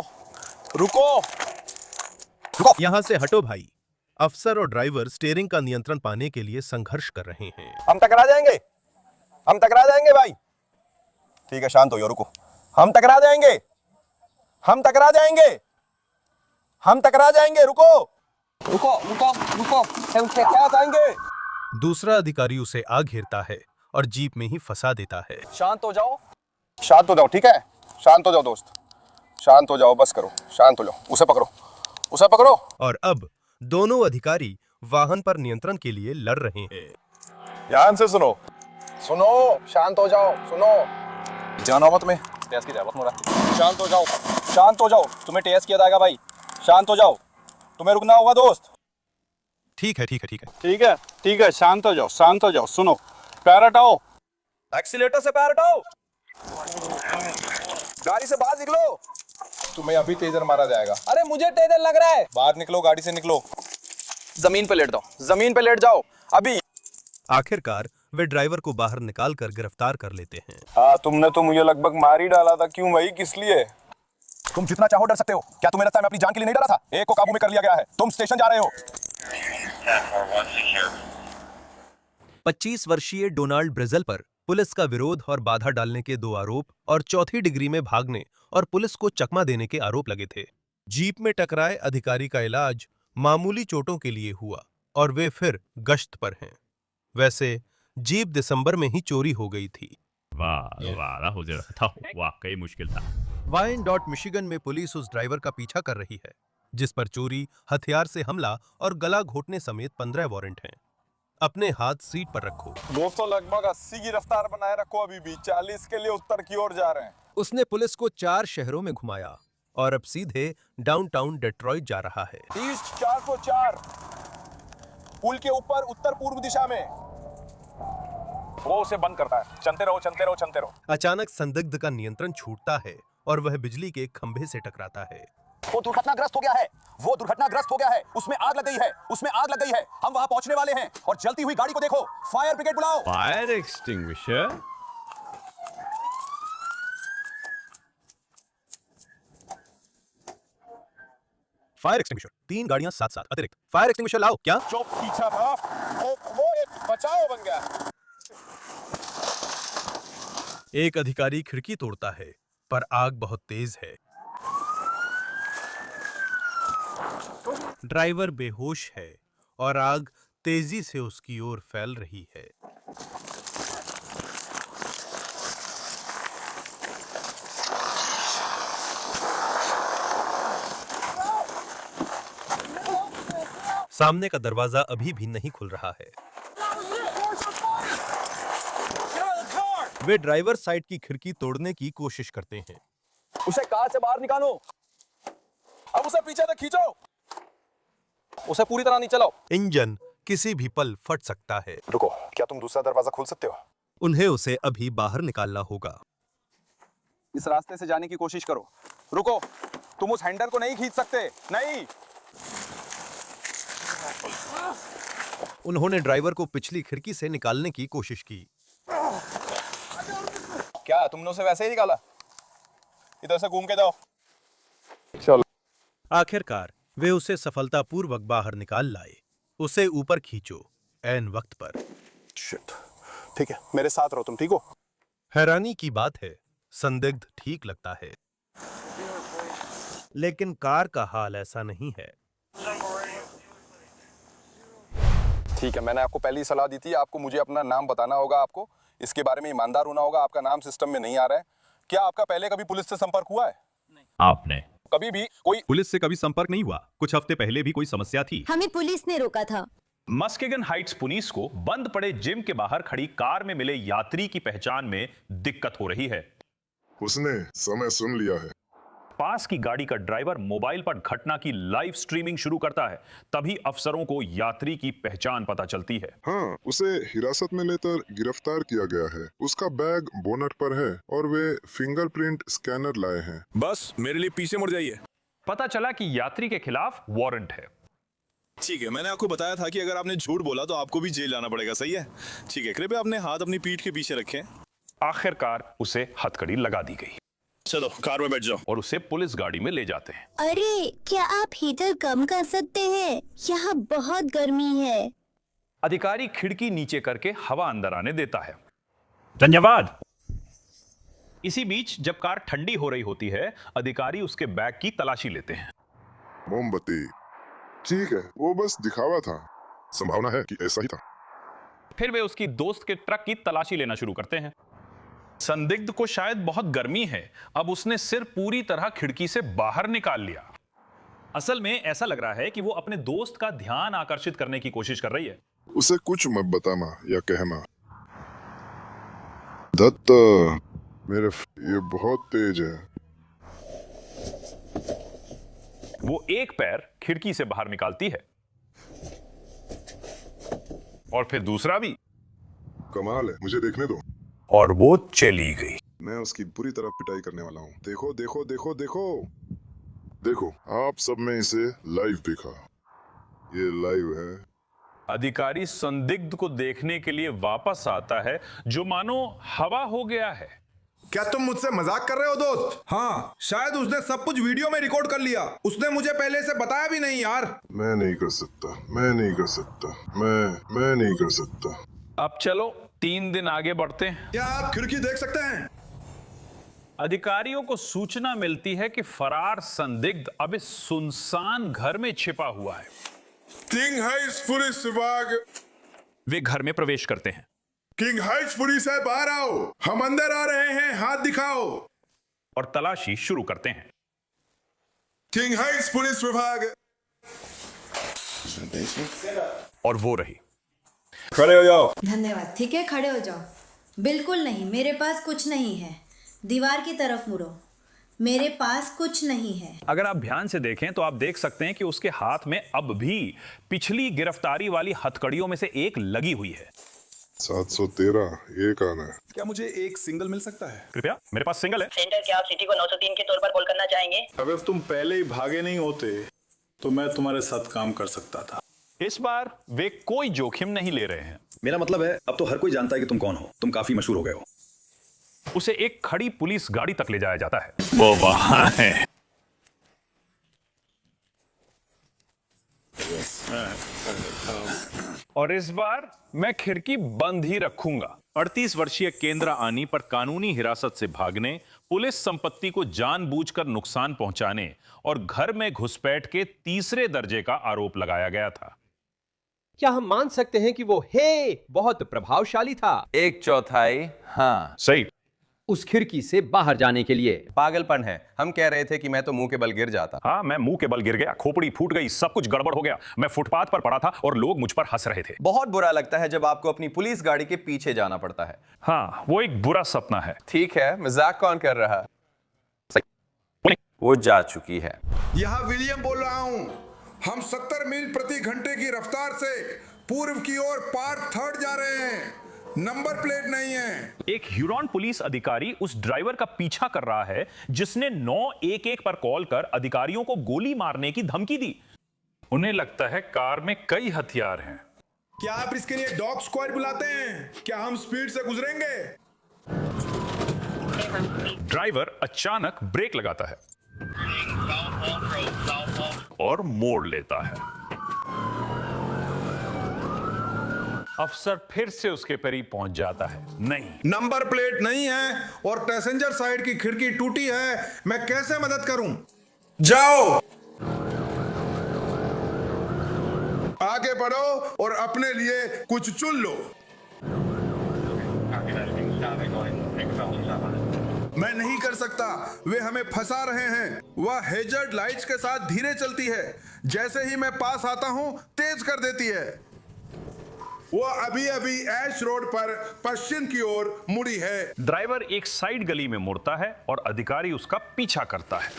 रुको रुको, यहाँ से हटो भाई। अफसर और ड्राइवर स्टीयरिंग का नियंत्रण पाने के लिए संघर्ष कर रहे हैं। हम टकरा जाएंगे, हम टकरा जाएंगे भाई। ठीक है, शांत हो जाओ, रुको। हम टकरा जाएंगे, हम टकरा जाएंगे, हम टकरा जाएंगे। रुको रुको रुको रुको, हम टकरा जाएंगे। दूसरा अधिकारी उसे आ घेरता है और जीप में ही फंसा देता है। शांत हो जाओ, शांत हो जाओ। ठीक है, शांत हो जाओ दोस्त, शांत हो जाओ। बस करो, शांत हो जाओ। उसे पकड़ो, उसे पकड़ो। और अब दोनों अधिकारी वाहन पर नियंत्रण के लिए लड़ रहे हैं। ध्यान से सुनो, सुनो, शांत हो जाओ, सुनो। जानो मत में टेस्ट की जरूरत मोरा। शांत हो जाओ, शांत हो जाओ। तुम्हें टेस्ट किया जाएगा भाई, शांत हो जाओ। तुम्हें रुकना होगा दोस्त। ठीक है, ठीक है, ठीक है, ठीक है, ठीक है, शांत हो जाओ, शांत हो जाओ। सुनो, पैर हटाओ, एक्सीलेटर से पैर हटाओ, गाड़ी से बाहर निकलो। तुम्हें अभी टेजर मारा जाएगा। अरे मुझे टेजर लग रहा है। बाहर निकलो, गाड़ी से निकलो। जमीन पे लेट जाओ, जमीन पे लेट जाओ अभी। आखिरकार वे ड्राइवर को बाहर निकालकर गिरफ्तार कर लेते हैं। हाँ, तुमने तो मुझे लगभग मार ही डाला था। क्यों भाई, किस लिए? तुम जितना चाहो डर सकते हो। क्या तुम्हें लगता है मैं अपनी जान के लिए नहीं डरा था? एक को काबू में कर लिया गया है। तुम स्टेशन जा रहे हो। 25 वर्षीय डोनाल्ड ब्रेजल पर पुलिस का विरोध और बाधा डालने के 2 आरोप और चौथी डिग्री में भागने और पुलिस को चकमा देने के आरोप लगे थे। जीप में टकराए अधिकारी का इलाज मामूली चोटों के लिए हुआ और वे फिर गश्त पर हैं। वैसे जीप दिसंबर में ही चोरी हो गई थी। वाह, हो रहा था, वाकई मुश्किल था। वायनडॉट मिशिगन में पुलिस उस ड्राइवर का पीछा कर रही है जिस पर चोरी, हथियार से हमला और गला घोटने समेत 15 वारंट हैं। अपने हाथ सीट पर रखो। दोस्तों, लगभग 80 की रफ्तार बनाए रखो। अभी भी 40 के लिए उत्तर की ओर जा रहे हैं। उसने पुलिस को 4 शहरों में घुमाया और अब सीधे डाउनटाउन डेट्रॉइट जा रहा है। ईस्ट 404 पुल के ऊपर उत्तर पूर्व दिशा में। वो उसे बंद करता है। चलते रहो, चलते रहो, चलते रहो। अचानक संदिग्ध का नियंत्रण छूटता है और वह बिजली के खंभे से टकराता है। वो दुर्घटनाग्रस्त हो गया है, वो दुर्घटनाग्रस्त हो गया है। उसमें आग लग गई है, उसमें आग लग गई है। हम वहां पहुंचने वाले हैं और जलती हुई गाड़ी को देखो। फायर ब्रिगेड बुलाओ। Fire extinguisher? फायर एक्सटिंग्विशर, 3 गाड़ियां साथ साथ अतिरिक्त। फायर एक्सटिंग्विशर लाओ। क्या जो पीछा था वो एक बचाव बन गया। एक अधिकारी खिड़की तोड़ता है, पर आग बहुत तेज है। ड्राइवर बेहोश है और आग तेजी से उसकी ओर फैल रही है। सामने का दरवाजा अभी भी नहीं खुल रहा है। वे ड्राइवर साइड की खिड़की तोड़ने की कोशिश करते हैं। उसे कार से बाहर निकालो। अब उसे पीछे तक खींचो। उसे पूरी तरह नहीं चलाओ। इंजन किसी भी पल फट सकता है। रुको, क्या तुम दूसरा दरवाजा खोल सकते हो? उन्हें उसे अभी बाहर निकालना होगा। इस रास्ते से जाने की कोशिश करो। रुको, तुम उस हैंडल को नहीं खींच सकते। नहीं। उन्होंने ड्राइवर को पिछली खिड़की से निकालने की कोशिश की। क्या तुमने उसे वैसे ही निकाला? इधर से घूम के जाओ। चलो। आखिरकार वे उसे सफलतापूर्वक बाहर निकाल लाए। उसे ऊपर खींचो, ऐन वक्त पर। शिट। ठीक है, मेरे साथ रहो, तुम ठीक हो? हैरानी की बात है, संदिग्ध ठीक लगता है, लेकिन कार का हाल ऐसा नहीं है। ठीक है, मैंने आपको पहले ही सलाह दी थी, आपको मुझे अपना नाम बताना होगा, आपको इसके बारे में ईमानदार होना होगा। आपका नाम सिस्टम में नहीं आ रहा है। क्या आपका पहले कभी पुलिस से संपर्क हुआ है? आपने कभी भी कोई पुलिस से कभी संपर्क नहीं हुआ। कुछ हफ्ते पहले भी कोई समस्या थी। हमें पुलिस ने रोका था। मस्केगन हाइट्स पुलिस को बंद पड़े जिम के बाहर खड़ी कार में मिले यात्री की पहचान में दिक्कत हो रही है। उसने समय सुन लिया है। पास की गाड़ी का ड्राइवर मोबाइल पर घटना की लाइव स्ट्रीमिंग शुरू करता है। तभी अफसरों को यात्री की पहचान पता चलती है। हाँ, उसे हिरासत में लेकर गिरफ्तार किया गया है। उसका बैग बोनट पर है और वे फिंगरप्रिंट स्कैनर लाए हैं। बस मेरे लिए पीछे मुड़ जाइए। पता चला कि यात्री के खिलाफ वारंट है। ठीक है, मैंने आपको बताया था कि अगर आपने झूठ बोला तो आपको भी जेल जाना पड़ेगा। सही है? ठीक है, कृपया अपने हाथ अपनी पीठ के पीछे रखें। आखिरकार उसे हथकड़ी लगा दी गई। चलो कार में बैठ जाओ। और उसे पुलिस गाड़ी में ले जाते हैं। अरे, क्या आप हीटर कम कर सकते हैं? यहाँ बहुत गर्मी है। अधिकारी खिड़की नीचे करके हवा अंदर आने देता है। धन्यवाद। इसी बीच जब कार ठंडी हो रही होती है, अधिकारी उसके बैग की तलाशी लेते हैं। मोमबत्ती। ठीक है, वो बस दिखावा था। संभावना है कि ऐसा ही था। फिर वे उसकी दोस्त के ट्रक की तलाशी लेना शुरू करते हैं। संदिग्ध को शायद बहुत गर्मी है। अब उसने सिर पूरी तरह खिड़की से बाहर निकाल लिया। असल में ऐसा लग रहा है कि वो अपने दोस्त का ध्यान आकर्षित करने की कोशिश कर रही है। उसे कुछ मत बताना या कहना। दत्त, ये बहुत तेज है। वो एक पैर खिड़की से बाहर निकालती है और फिर दूसरा भी। कमाल है, मुझे देखने दो। और वो चली गई। मैं उसकी बुरी तरह पिटाई करने वाला हूँ। देखो देखो देखो देखो देखो, आप सब में इसे लाइव देखा। ये लाइव है। अधिकारी संदिग्ध को देखने के लिए वापस आता है, जो मानो हवा हो गया है। क्या तुम मुझसे मजाक कर रहे हो दोस्त? हाँ, शायद उसने सब कुछ वीडियो में रिकॉर्ड कर लिया। उसने मुझे पहले से बताया भी नहीं यार। मैं नहीं कर सकता, मैं नहीं कर सकता, मैं नहीं कर सकता। अब चलो 3 दिन आगे बढ़ते हैं। क्या आप खिड़की देख सकते हैं? अधिकारियों को सूचना मिलती है कि फरार संदिग्ध अब इस सुनसान घर में छिपा हुआ है। किंग हाइट्स पुलिस विभाग। वे घर में प्रवेश करते हैं। किंग हाइट्स पुलिस है, बाहर आओ। हम अंदर आ रहे हैं, हाथ दिखाओ। और तलाशी शुरू करते हैं। किंग हाइट्स पुलिस विभाग। और वो रही। खड़े हो जाओ। धन्यवाद। ठीक है, खड़े हो जाओ। बिल्कुल नहीं, मेरे पास कुछ नहीं है। दीवार की तरफ मुड़ो। मेरे पास कुछ नहीं है। अगर आप ध्यान से देखें तो आप देख सकते हैं कि उसके हाथ में अब भी पिछली गिरफ्तारी वाली हथकड़ियों में से एक लगी हुई है। 713 एक आना है। क्या मुझे एक सिंगल मिल सकता है? कृपया, मेरे पास सिंगल है। सेंटर, क्या आप सिटी को 903 के तौर पर कॉल करना चाहेंगे? अगर तुम पहले ही भागे नहीं होते तो मैं तुम्हारे साथ काम कर सकता था। इस बार वे कोई जोखिम नहीं ले रहे हैं। मेरा मतलब है, अब तो हर कोई जानता है कि तुम कौन हो। तुम काफी मशहूर हो गए हो। उसे एक खड़ी पुलिस गाड़ी तक ले जाया जाता है। वो वहां है। और इस बार मैं खिड़की बंद ही रखूंगा। 38 वर्षीय केंद्रा आनी पर कानूनी हिरासत से भागने, पुलिस संपत्ति को जानबूझकर नुकसान पहुंचाने और घर में घुसपैठ के तीसरे दर्जे का आरोप लगाया गया था। क्या हम मान सकते हैं कि वो बहुत प्रभावशाली था? 1/4 हाँ सही। उस खिड़की से बाहर जाने के लिए पागलपन है। हम कह रहे थे कि मैं तो मुंह के बल गिर जाता। हाँ, मैं मुंह के बल गिर गया, खोपड़ी फूट गई, सब कुछ गड़बड़ हो गया। मैं फुटपाथ पर पड़ा था और लोग मुझ पर हंस रहे थे। बहुत बुरा लगता है जब आपको अपनी पुलिस गाड़ी के पीछे जाना पड़ता है। हाँ, वो एक बुरा सपना है। ठीक है, मजाक कौन कर रहा? वो जा चुकी है। यहाँ विलियम बोल रहा हूँ। हम 70 मील प्रति घंटे की रफ्तार से पूर्व की ओर पार्क 3 जा रहे हैं। नंबर प्लेट नहीं है। एक ह्यूरॉन पुलिस अधिकारी उस ड्राइवर का पीछा कर रहा है जिसने 911 पर कॉल कर अधिकारियों को गोली मारने की धमकी दी। उन्हें लगता है कार में कई हथियार हैं। क्या आप इसके लिए डॉग स्क्वाड बुलाते हैं? क्या हम स्पीड से गुजरेंगे? ड्राइवर अचानक ब्रेक लगाता है और मोड़ लेता है। अफसर फिर से उसके करीब पहुंच जाता है। नहीं, नंबर प्लेट नहीं है और पैसेंजर साइड की खिड़की टूटी है। मैं कैसे मदद करूं? जाओ, आगे बढ़ो और अपने लिए कुछ चुन लो। मैं नहीं कर सकता, वे हमें फंसा रहे हैं। वह हेजर्ड लाइट्स के साथ धीरे चलती है, जैसे ही मैं पास आता हूं तेज कर देती है। वो अभी अभी ऐश रोड पर पश्चिम की ओर मुड़ी है। ड्राइवर एक साइड गली में मुड़ता है और अधिकारी उसका पीछा करता है।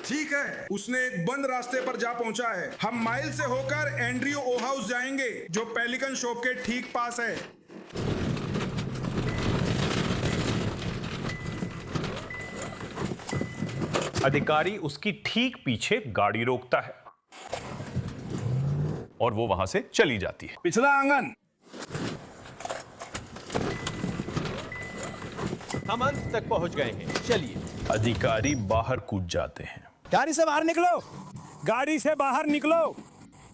ठीक है, उसने एक बंद रास्ते पर जा पहुंचा है। हम माइल से होकर एंड्रयू ओ हाउस जाएंगे, जो पेलिकन शॉप के ठीक पास है। अधिकारी उसकी ठीक पीछे गाड़ी रोकता है और वो वहां से चली जाती है। पिछला आंगन। हम अंत तक पहुंच गए हैं, चलिए। अधिकारी बाहर कूद जाते हैं। गाड़ी से बाहर निकलो, गाड़ी से बाहर निकलो,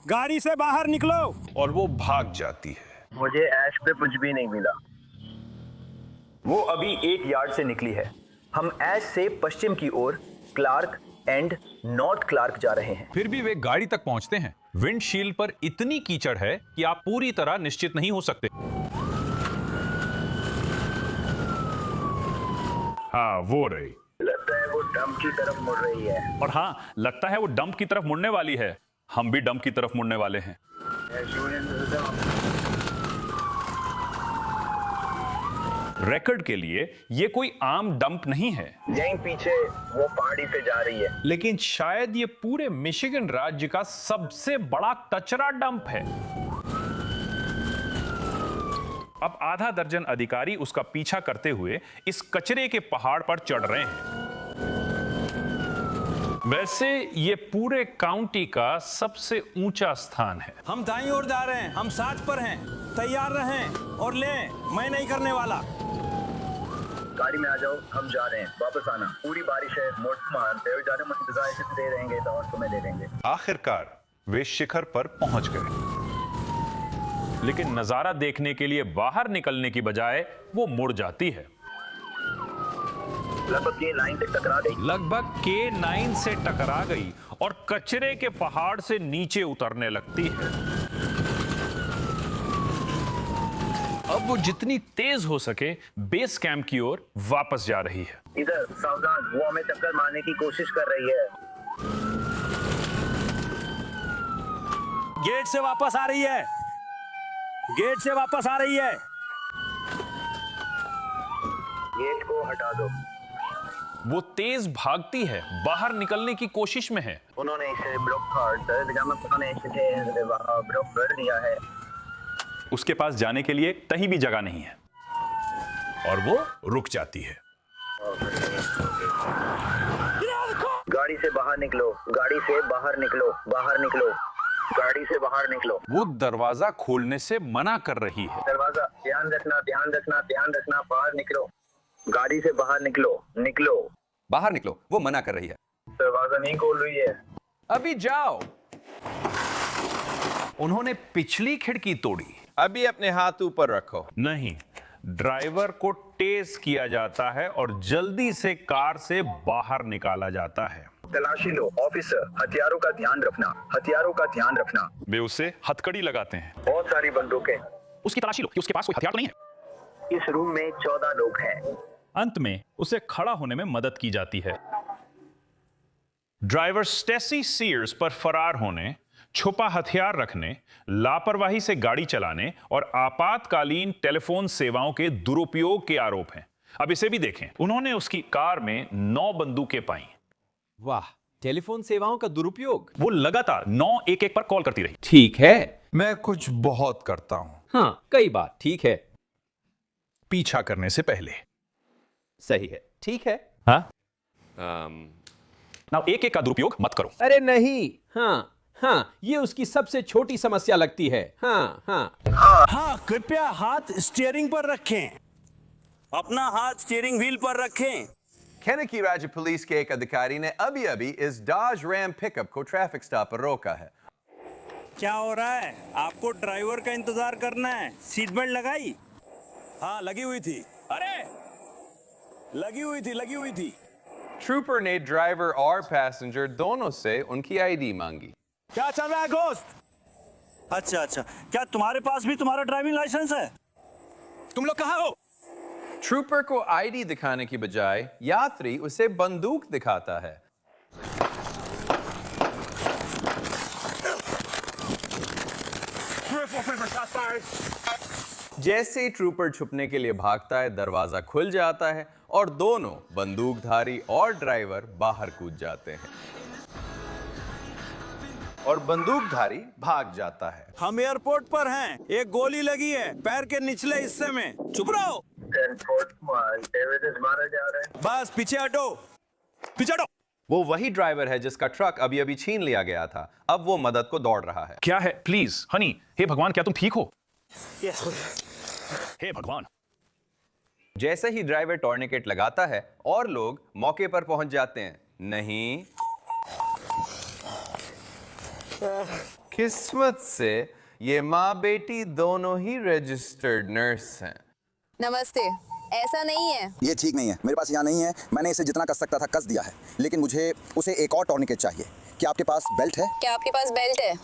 गाड़ी से बाहर निकलो। और वो भाग जाती है। मुझे ऐश पे कुछ भी नहीं मिला। वो अभी 1 यार्ड से निकली है। हम ऐश से पश्चिम की ओर क्लार्क एंड नॉर्थ क्लार्क जा रहे हैं। फिर भी वे गाड़ी तक पहुंचते हैं। विंडशील्ड पर इतनी कीचड़ है कि आप पूरी तरह निश्चित नहीं हो सकते। हाँ, वो रही। लगता है वो डंप की तरफ मुड़ रही है। और हाँ, लगता है वो डंप की तरफ मुड़ने वाली है। हम भी डंप की तरफ मुड़ने वाले हैं। रिकॉर्ड के लिए ये कोई आम डंप नहीं है। यहीं पीछे वो पहाड़ी पे जा रही है। लेकिन शायद ये पूरे मिशिगन राज्य का सबसे बड़ा कचरा डंप है। अब आधा दर्जन अधिकारी उसका पीछा करते हुए इस कचरे के पहाड़ पर चढ़ रहे हैं। वैसे ये पूरे काउंटी का सबसे ऊंचा स्थान है। हम दाईं ओर जा रहे हैं, हम साथ पर हैं। तैयार रहें और लें, मैं नहीं करने वाला। गाड़ी में आ जाओ, हम जा रहे हैं। वापस आना। पूरी बारिश है, मोटमार जाने में इंतजार दे रहेंगे तो और तुम्हें दे देंगे। आखिरकार वे शिखर पर पहुंच गए, लेकिन नजारा देखने के लिए बाहर निकलने की बजाय वो मुड़ जाती है। लगभग K9 से टकरा गई। लगभग K9 से टकरा गई और कचरे के पहाड़ से नीचे उतरने लगती है। अब वो जितनी तेज हो सके बेस कैंप की ओर वापस जा रही है। इधर सावधान, वो हमें टक्कर मारने की कोशिश कर रही है। गेट से वापस आ रही है, गेट से वापस आ रही है। गेट को हटा दो। वो तेज भागती है, बाहर निकलने की कोशिश में है। उन्होंने इसे ब्लॉक कर दिया है। उसके पास जाने के लिए कहीं भी जगह नहीं है और वो रुक जाती है। गाड़ी से बाहर निकलो, गाड़ी से बाहर निकलो, बाहर निकलो, गाड़ी से बाहर निकलो। वो दरवाजा खोलने से मना कर रही है। दरवाजा, ध्यान रखना, ध्यान रखना, ध्यान रखना। बाहर निकलो, गाड़ी से बाहर निकलो, निकलो। बाहर निकलो, वो मना कर रही है। दरवाजा नहीं खोल रही है। अभी जाओ। उन्होंने पिछली खिड़की तोड़ी। अभी अपने हाथ ऊपर रखो। नहीं, ड्राइवर को टेज किया जाता है और जल्दी से कार से बाहर निकाला जाता है। तलाशी लो ऑफिसर, हथियारों का ध्यान रखना, हथियारों का ध्यान रखना। वे उसे हथकड़ी लगाते हैं। बहुत सारी बंदूकें। उसकी तलाशी लो कि उसके पास कोई हथियार तो नहीं है। इस रूम में 14 लोग हैं। अंत में उसे खड़ा होने में मदद की जाती है। ड्राइवर स्टेसी सीयर्स पर फरार होने, छुपा हथियार रखने, लापरवाही से गाड़ी चलाने और आपातकालीन टेलीफोन सेवाओं के दुरुपयोग के आरोप हैं। अब इसे भी देखें। उन्होंने उसकी कार में 9 बंदूकें पाई। वाह, टेलीफोन सेवाओं का दुरुपयोग। वो लगातार 911 पर कॉल करती रही। ठीक है, मैं कुछ बहुत करता हूं। हाँ, कई बार। ठीक है, पीछा करने से पहले। सही है, ठीक है। हाँ, now 1-1 का दुरुपयोग मत करो। अरे नहीं, हाँ हाँ, ये उसकी सबसे छोटी समस्या लगती है। हाँ हाँ हाँ, कृपया हाथ स्टीयरिंग पर रखें। अपना हाथ स्टीयरिंग व्हील पर रखें। केनेकी राज्य पुलिस के एक अधिकारी ने अभी इस डॉज रैम पिकअप को ट्रैफिक स्टॉप पर रोका है। क्या हो रहा है? आपको ड्राइवर का इंतजार करना है। सीट बेल्ट लगाई? हाँ, लगी हुई थी। अरे लगी हुई थी। ट्रूपर ने ड्राइवर और पैसेंजर दोनों से उनकी आईडी मांगी। क्या चल रहा है दोस्त? अच्छा, क्या तुम्हारे पास भी तुम्हारा ड्राइविंग लाइसेंस है? तुम लोग कहाँ हो? ट्रूपर को आईडी दिखाने की बजाय यात्री उसे बंदूक दिखाता है। जैसे ट्रूपर छुपने के लिए भागता है, दरवाजा खुल जाता है और दोनों बंदूकधारी और ड्राइवर बाहर कूद जाते हैं और बंदूकधारी भाग जाता है। हम एयरपोर्ट पर हैं। एक गोली लगी है पैर के निचले हिस्से में। चुप रहो। मारा जा रहा है। बस पीछे हटो। वो वही ड्राइवर है जिसका ट्रक अभी छीन लिया गया था। अब वो मदद को दौड़ रहा है। क्या है? प्लीज हनी, हे भगवान, क्या तुम ठीक हो? हे भगवान। जैसे ही ड्राइवर टॉर्निकेट लगाता है और लोग मौके पर पहुंच जाते हैं। नहीं, किस्मत से ये माँ बेटी दोनों ही रजिस्टर्ड नर्स हैं। नमस्ते। ऐसा नहीं है। ये ठीक नहीं है। मेरे पास यहाँ नहीं है। मैंने इसे जितना कस सकता था कस दिया है, लेकिन मुझे उसे एक और टॉर्निकेट चाहिए। क्या आपके पास बेल्ट है? क्या आपके पास बेल्ट है?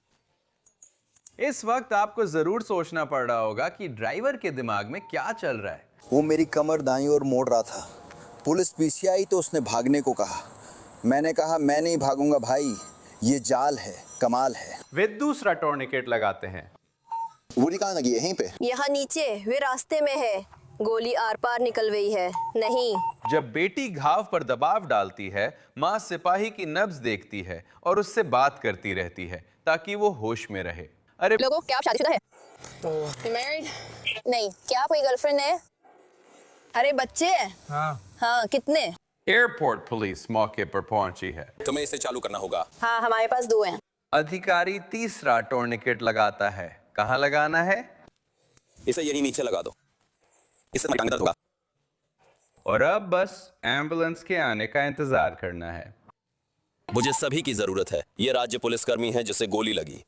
इस वक्त आपको जरूर सोचना पड़ रहा होगा कि ड्राइवर के दिमाग में क्या चल रहा है। वो मेरी कमर दाईं ओर मोड़ रहा था। पुलिस पीछे आई तो उसने भागने को कहा। मैंने कहा मैं नहीं भागूंगा भाई, ये जाल है, कमाल है। वे दूसरा टॉर्निकेट लगाते हैं। गोली कहाँ लगी है? यहीं पे? यहाँ नीचे, वे रास्ते में है। गोली आर पार निकल गई है। नहीं। जब बेटी घाव पर दबाव डालती है, माँ सिपाही की नब्ज देखती है और उससे बात करती रहती है ताकि वो होश में रहे। अरे लोगों, क्या आप शादीशुदा है? मैरिड? नहीं। क्या कोई गर्लफ्रेंड है? अरे बच्चे हैं? हाँ, कितने? एयरपोर्ट पुलिस मौके पर पहुंची है। तुम्हें इसे चालू करना होगा। हाँ, हमारे पास 2 हैं। अधिकारी तीसरा टूर्निकेट लगाता है। कहाँ लगाना है? इसे यही नीचे लगा दो। इससे टांग दर्द होगा। और अब बस एम्बुलेंस के आने का इंतजार करना है। मुझे सभी की जरूरत है। ये राज्य पुलिसकर्मी है जिसे गोली लगी।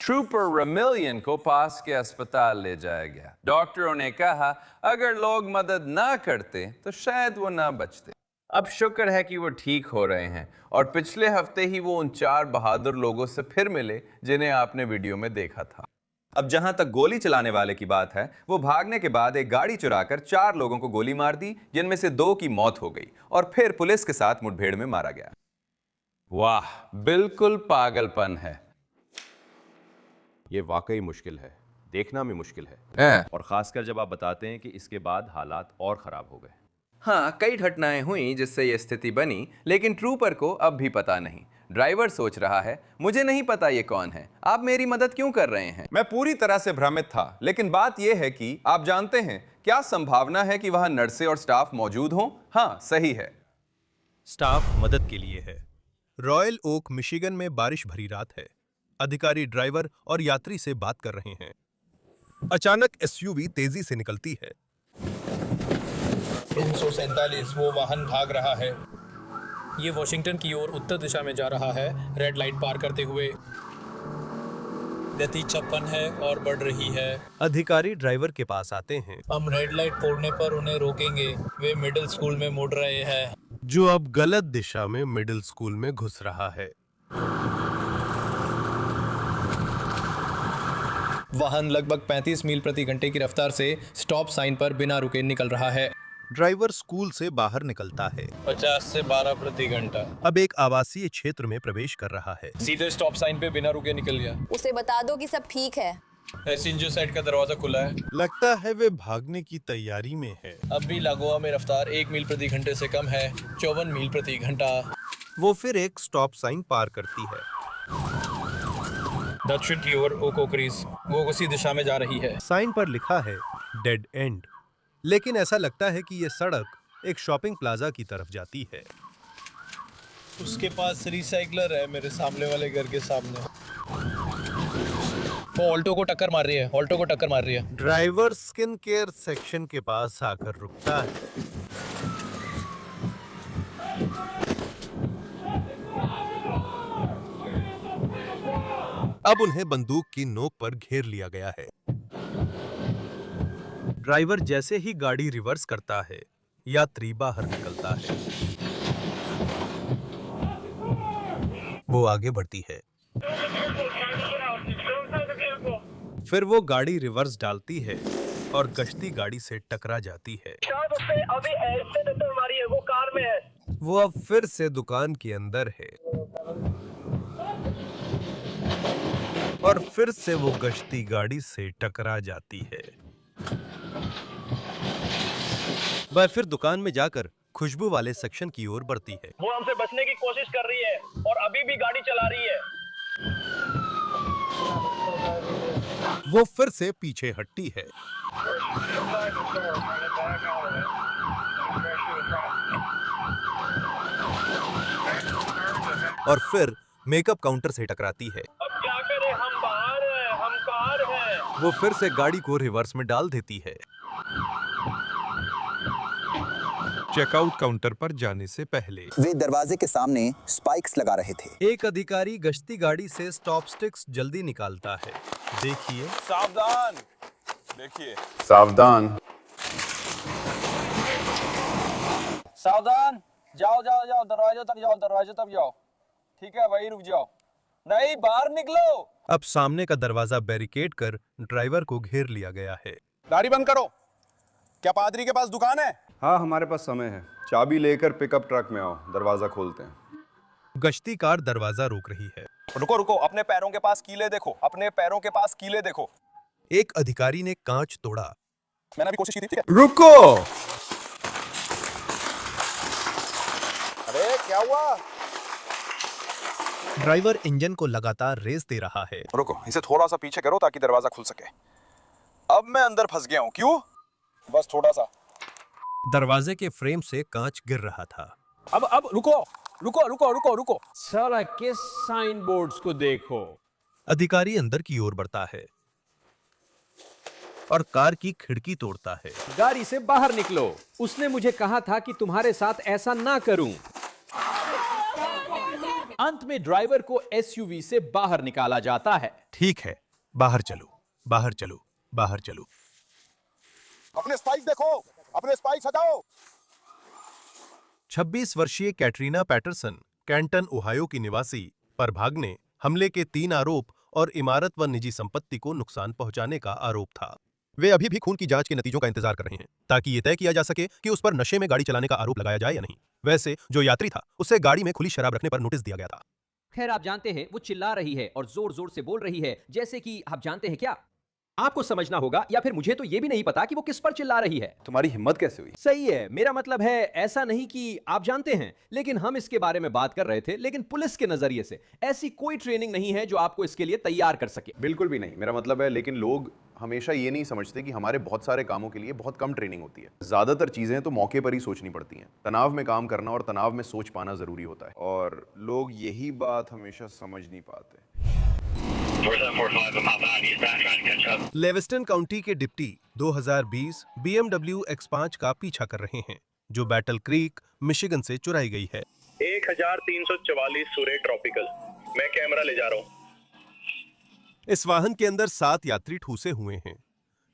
ट्रूपर रमिलियन को पास के अस्पताल ले जाया गया। डॉक्टरों ने कहा अगर लोग मदद ना करते तो शायद वो ना बचते। अब शुक्र है कि वो ठीक हो रहे हैं और पिछले हफ्ते ही वो उन 4 बहादुर लोगों से फिर मिले जिन्हें आपने वीडियो में देखा था। अब जहां तक गोली चलाने वाले की बात है, वो भागने के बाद एक गाड़ी चुराकर 4 लोगों को गोली मार दी, जिनमें से 2 की मौत हो गई और फिर पुलिस के साथ मुठभेड़ में मारा गया। वाह, बिल्कुल पागलपन है। ये वाकई मुश्किल है, देखना भी मुश्किल है। और खासकर जब आप बताते हैं कि इसके बाद हालात और खराब हो गए। हाँ, कई घटनाएं हुई जिससे ये स्थिति बनी, लेकिन ट्रूपर को अब भी पता नहीं। ड्राइवर सोच रहा है मुझे नहीं पता ये कौन है, आप मेरी मदद क्यों कर रहे हैं? मैं पूरी तरह से भ्रमित था, लेकिन बात यह है कि आप जानते हैं क्या संभावना है कि वहां नर्सें और स्टाफ मौजूद हों? हाँ, सही है। स्टाफ मदद के लिए है। रॉयल ओक मिशिगन में बारिश भरी रात है। अधिकारी ड्राइवर और यात्री से बात कर रहे हैं। अचानक एसयूवी तेजी से निकलती है। 347 वो वाहन भाग रहा है। ये वॉशिंगटन की ओर उत्तर दिशा में जा रहा है, रेड लाइट पार करते हुए। गति 56 है और बढ़ रही है। अधिकारी ड्राइवर के पास आते हैं, हम रेड लाइट तोड़ने पर उन्हें रोकेंगे। वे मिडिल स्कूल में मुड़ रहे हैं, जो अब गलत दिशा में मिडिल स्कूल में घुस रहा है। वाहन लगभग 35 मील प्रति घंटे की रफ्तार से स्टॉप साइन पर बिना रुके निकल रहा है। ड्राइवर स्कूल से बाहर निकलता है। 50 से 12 प्रति घंटा। अब एक आवासीय क्षेत्र में प्रवेश कर रहा है। सीधे स्टॉप साइन पे बिना रुके निकल गया। उसे बता दो कि सब ठीक है। पैसेंजर साइड का दरवाजा खुला है। लगता है वे भागने की तैयारी में है। अब भी लागोआ में रफ्तार 1 मील प्रति घंटे से कम है, 54 मील प्रति घंटा। वो फिर एक स्टॉप साइन पार करती है। दक्षिण की ओर ओकोक्रीज, वो उसी दिशा में जा रही है। साइन पर लिखा है डेड एंड, लेकिन ऐसा लगता है कि ये सड़क एक शॉपिंग प्लाजा की तरफ जाती है। उसके पास रिसाइकलर है मेरे सामने वाले घर के सामने। वो ऑल्टो को टक्कर मार रही है, ऑल्टो को टक्कर मार रही है। ड्राइवर स्किन केयर सेक्शन के पास आकर रुकता है। अब उन्हें बंदूक की नोक पर घेर लिया गया है। ड्राइवर जैसे ही गाड़ी रिवर्स करता है, यात्री बाहर निकलता है। वो आगे बढ़ती है। फिर वो गाड़ी रिवर्स डालती है और गश्ती गाड़ी से टकरा जाती है। वो कार में है। वो अब फिर से दुकान के अंदर है और फिर से वो गश्ती गाड़ी से टकरा जाती है। वह फिर दुकान में जाकर खुशबू वाले सेक्शन की ओर बढ़ती है। वो हमसे बचने की कोशिश कर रही है और अभी भी गाड़ी चला रही है। वो फिर से पीछे हटती है। और फिर मेकअप काउंटर से टकराती है। अब क्या करें, हम बाहर हैं, हम कार हैं। वो फिर से गाड़ी को रिवर्स में डाल देती है। चेकआउट काउंटर पर जाने से पहले वे दरवाजे के सामने स्पाइक्स लगा रहे थे। एक अधिकारी गश्ती गाड़ी से स्टॉप स्टिक्स जल्दी निकालता है। देखिए, सावधान, देखिए, सावधान, सावधान, जाओ जाओ जाओ, दरवाजे तक जाओ, दरवाजे तक जाओ। ठीक है, वही रुक जाओ, नहीं बाहर निकलो। अब सामने का दरवाजा बैरिकेड कर ड्राइवर को घेर लिया गया है। गाड़ी बंद करो। क्या पादरी के पास दुकान है? हाँ, हमारे पास समय है। चाबी लेकर पिकअप ट्रक में आओ, दरवाजा खोलते हैं। गश्ती कार दरवाजा रोक रही है। रुको रुको, अपने पैरों के पास कीले देखो, अपने पैरों के पास कीले देखो। एक अधिकारी ने कांच तोड़ा। मैंने भी कोशिश की थी। रुको! अरे क्या हुआ? ड्राइवर इंजन को लगातार रेस दे रहा है। रुको, इसे थोड़ा सा पीछे करो ताकि दरवाजा खुल सके। अब मैं अंदर फंस गया हूँ। क्यों? बस थोड़ा सा। दरवाजे के फ्रेम से कांच गिर रहा था। अब रुको रुको रुको रुको रुको। साला किस साइन बोर्ड्स को देखो। अधिकारी अंदर की ओर बढ़ता है और कार की खिड़की तोड़ता है। गाड़ी से बाहर निकलो। उसने मुझे कहा था कि तुम्हारे साथ ऐसा ना करूं। अंत में ड्राइवर को एसयूवी से बाहर निकाला जाता है। ठीक है, बाहर चलो, बाहर चलो, बाहर चलो। अपने स्पाइक्स देखो, अपने स्पाइक्स हटाओ। 26 वर्षीय कैटरीना पैटरसन कैंटन ओहायो की निवासी पर भागने, हमले के 3 आरोप और इमारत व निजी संपत्ति को नुकसान पहुंचाने का आरोप था। वे अभी भी खून की जांच के नतीजों का इंतजार कर रहे हैं ताकि ये तय किया जा सके कि उस पर नशे में गाड़ी चलाने का आरोप लगाया जाए या नहीं। वैसे जो यात्री था, उसे गाड़ी में खुली शराब रखने पर नोटिस दिया गया था। खैर, आप जानते हैं वो चिल्ला रही है और जोर जोर से बोल रही है, जैसे कि आप जानते हैं क्या? आपको समझना होगा, या फिर मुझे तो ये भी नहीं पता कि वो किस पर चिल्ला रही है। तुम्हारी हिम्मत कैसे हुई? सही है, मेरा मतलब है ऐसा नहीं कि आप जानते हैं, लेकिन हम इसके बारे में बात कर रहे थे। लेकिन पुलिस के नजरिए से ऐसी कोई ट्रेनिंग नहीं है जो आपको इसके लिए तैयार कर सके। बिल्कुल भी नहीं, मेरा मतलब है, लेकिन लोग हमेशा ये नहीं समझते कि हमारे बहुत सारे कामों के लिए बहुत कम ट्रेनिंग होती है। ज्यादातर चीजें तो मौके पर ही सोचनी पड़ती हैं। तनाव में काम करना और तनाव में सोच पाना जरूरी होता है, और लोग यही बात हमेशा समझ नहीं पाते। लेविस्टन काउंटी के डिप्टी 2020 BMW X5 का पीछा कर रहे हैं, जो बैटल क्रीक, मिशिगन से चुराई गई है। 1344 सुरे ट्रॉपिकल। मैं कैमरा ले जा रहा हूँ। इस वाहन के अंदर 7 यात्री ठूसे हुए हैं।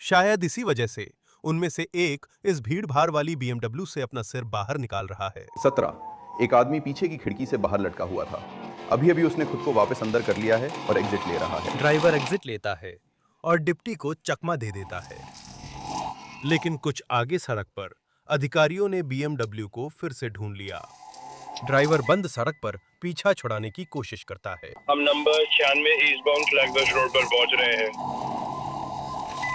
शायद इसी वजह से उनमें से एक इस भीड़ भाड़ वाली BMW से अपना सिर बाहर निकाल रहा है। 17 एक आदमी पीछे की खिड़की से बाहर लटका हुआ था। अभी अभी उसने खुद को वापस अंदर कर लिया है और एग्जिट ले रहा है। ड्राइवर एग्जिट लेता है और डिप्टी को चकमा दे देता है। लेकिन कुछ आगे सड़क पर अधिकारियों ने BMW को फिर से ढूंढ लिया। ड्राइवर बंद सड़क पर पीछा छुड़ाने की कोशिश करता है। हम नंबर 96 ईस्ट बाउंड फ्लैगबर्च रोड पर पहुंच रहे हैं।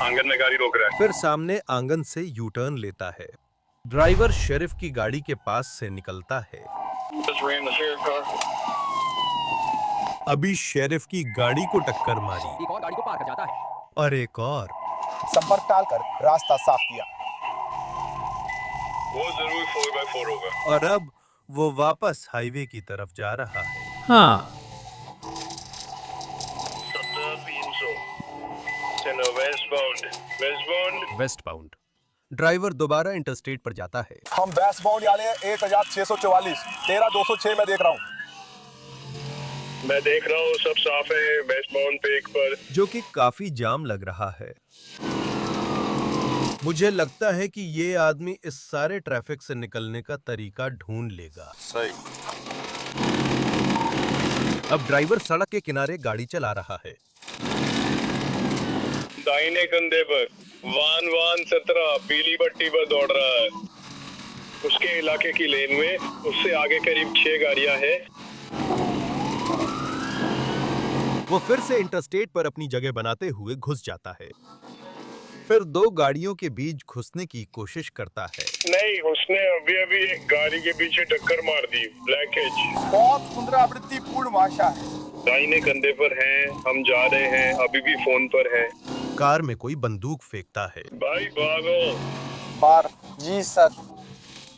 आंगन में गाड़ी रोक रहा है। फिर सामने आंगन से यू टर्न लेता है। ड्राइवर शेरिफ की गाड़ी के पास से निकलता है। अभी शेरिफ की गाड़ी को टक्कर मारी, एक और गाड़ी को पार कर जाता है और एक और संपर्क टालकर रास्ता साफ किया। वो जरूर 4x4 होगा। और अब वो वापस हाईवे की तरफ जा रहा है। हाँ, वेस्ट बाउंड। ड्राइवर दोबारा इंटरस्टेट पर जाता है। हम वेस्ट बाउंड यानी 1644 13206 में देख रहा हूँ। मैं देख रहा हूँ सब साफ है वेस्ट बाउंड पे एक पर, जो कि काफी जाम लग रहा है। मुझे लगता है कि ये आदमी इस सारे ट्रैफिक से निकलने का तरीका ढूंढ लेगा। सही। अब ड्राइवर सड़क के किनारे गाड़ी चला रहा है। दाहिने कंधे पर वान 17 पीली पट्टी पर दौड़ रहा है। उसके इलाके की लेन में उससे आगे करीब 6 गाड़ियां हैं। वो फिर से इंटरस्टेट पर अपनी जगह बनाते हुए घुस जाता है। फिर 2 गाड़ियों के बीच घुसने की कोशिश करता है। नहीं, उसने अभी एक गाड़ी के पीछे टक्कर मार दी। ब्लैकेज बहुत पुनरावृत्तिपूर्ण भाषा है। दाहिने कंधे पर हैं, हम जा रहे हैं, अभी भी फोन पर है। कार में कोई बंदूक फेंकता है। भाई भागो। बार जी सर।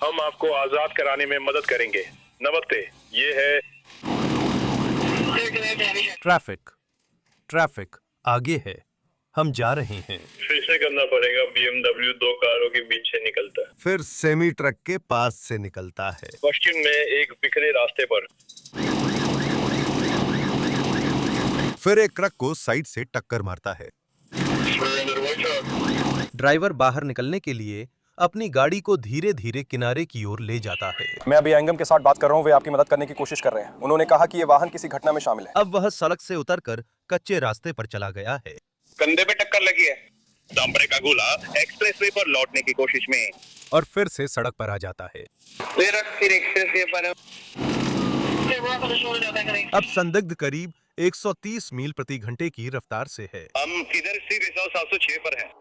हम आपको आजाद कराने में मदद करेंगे। नमस्ते, ये है ट्रैफिक आगे है। हम जा रहे हैं। फिर से करना पड़ेगा। BMW 2 कारों के बीच से निकलता है। फिर सेमी ट्रक के पास से निकलता है। पश्चिम में एक बिखरे रास्ते पर। फिर एक ट्रक को साइड से टक्कर मारता है। ड्राइवर बाहर निकलने के लिए अपनी गाड़ी को धीरे धीरे किनारे की ओर ले जाता है। मैं अभी एंगम के साथ बात कर रहा हूँ। वे आपकी मदद करने की कोशिश कर रहे हैं। उन्होंने कहा कि ये वाहन किसी घटना में शामिल है। अब वह सड़क से उतरकर कच्चे रास्ते पर चला गया है। कंधे पे टक्कर लगी है। डंपरे का गोला एक्सप्रेसवे पर लौटने की कोशिश में। और फिर से सड़क पर आ जाता है। अब संदिग्ध करीब 130 मील प्रति घंटे की रफ्तार से है। हम इधर से 706 पर हैं।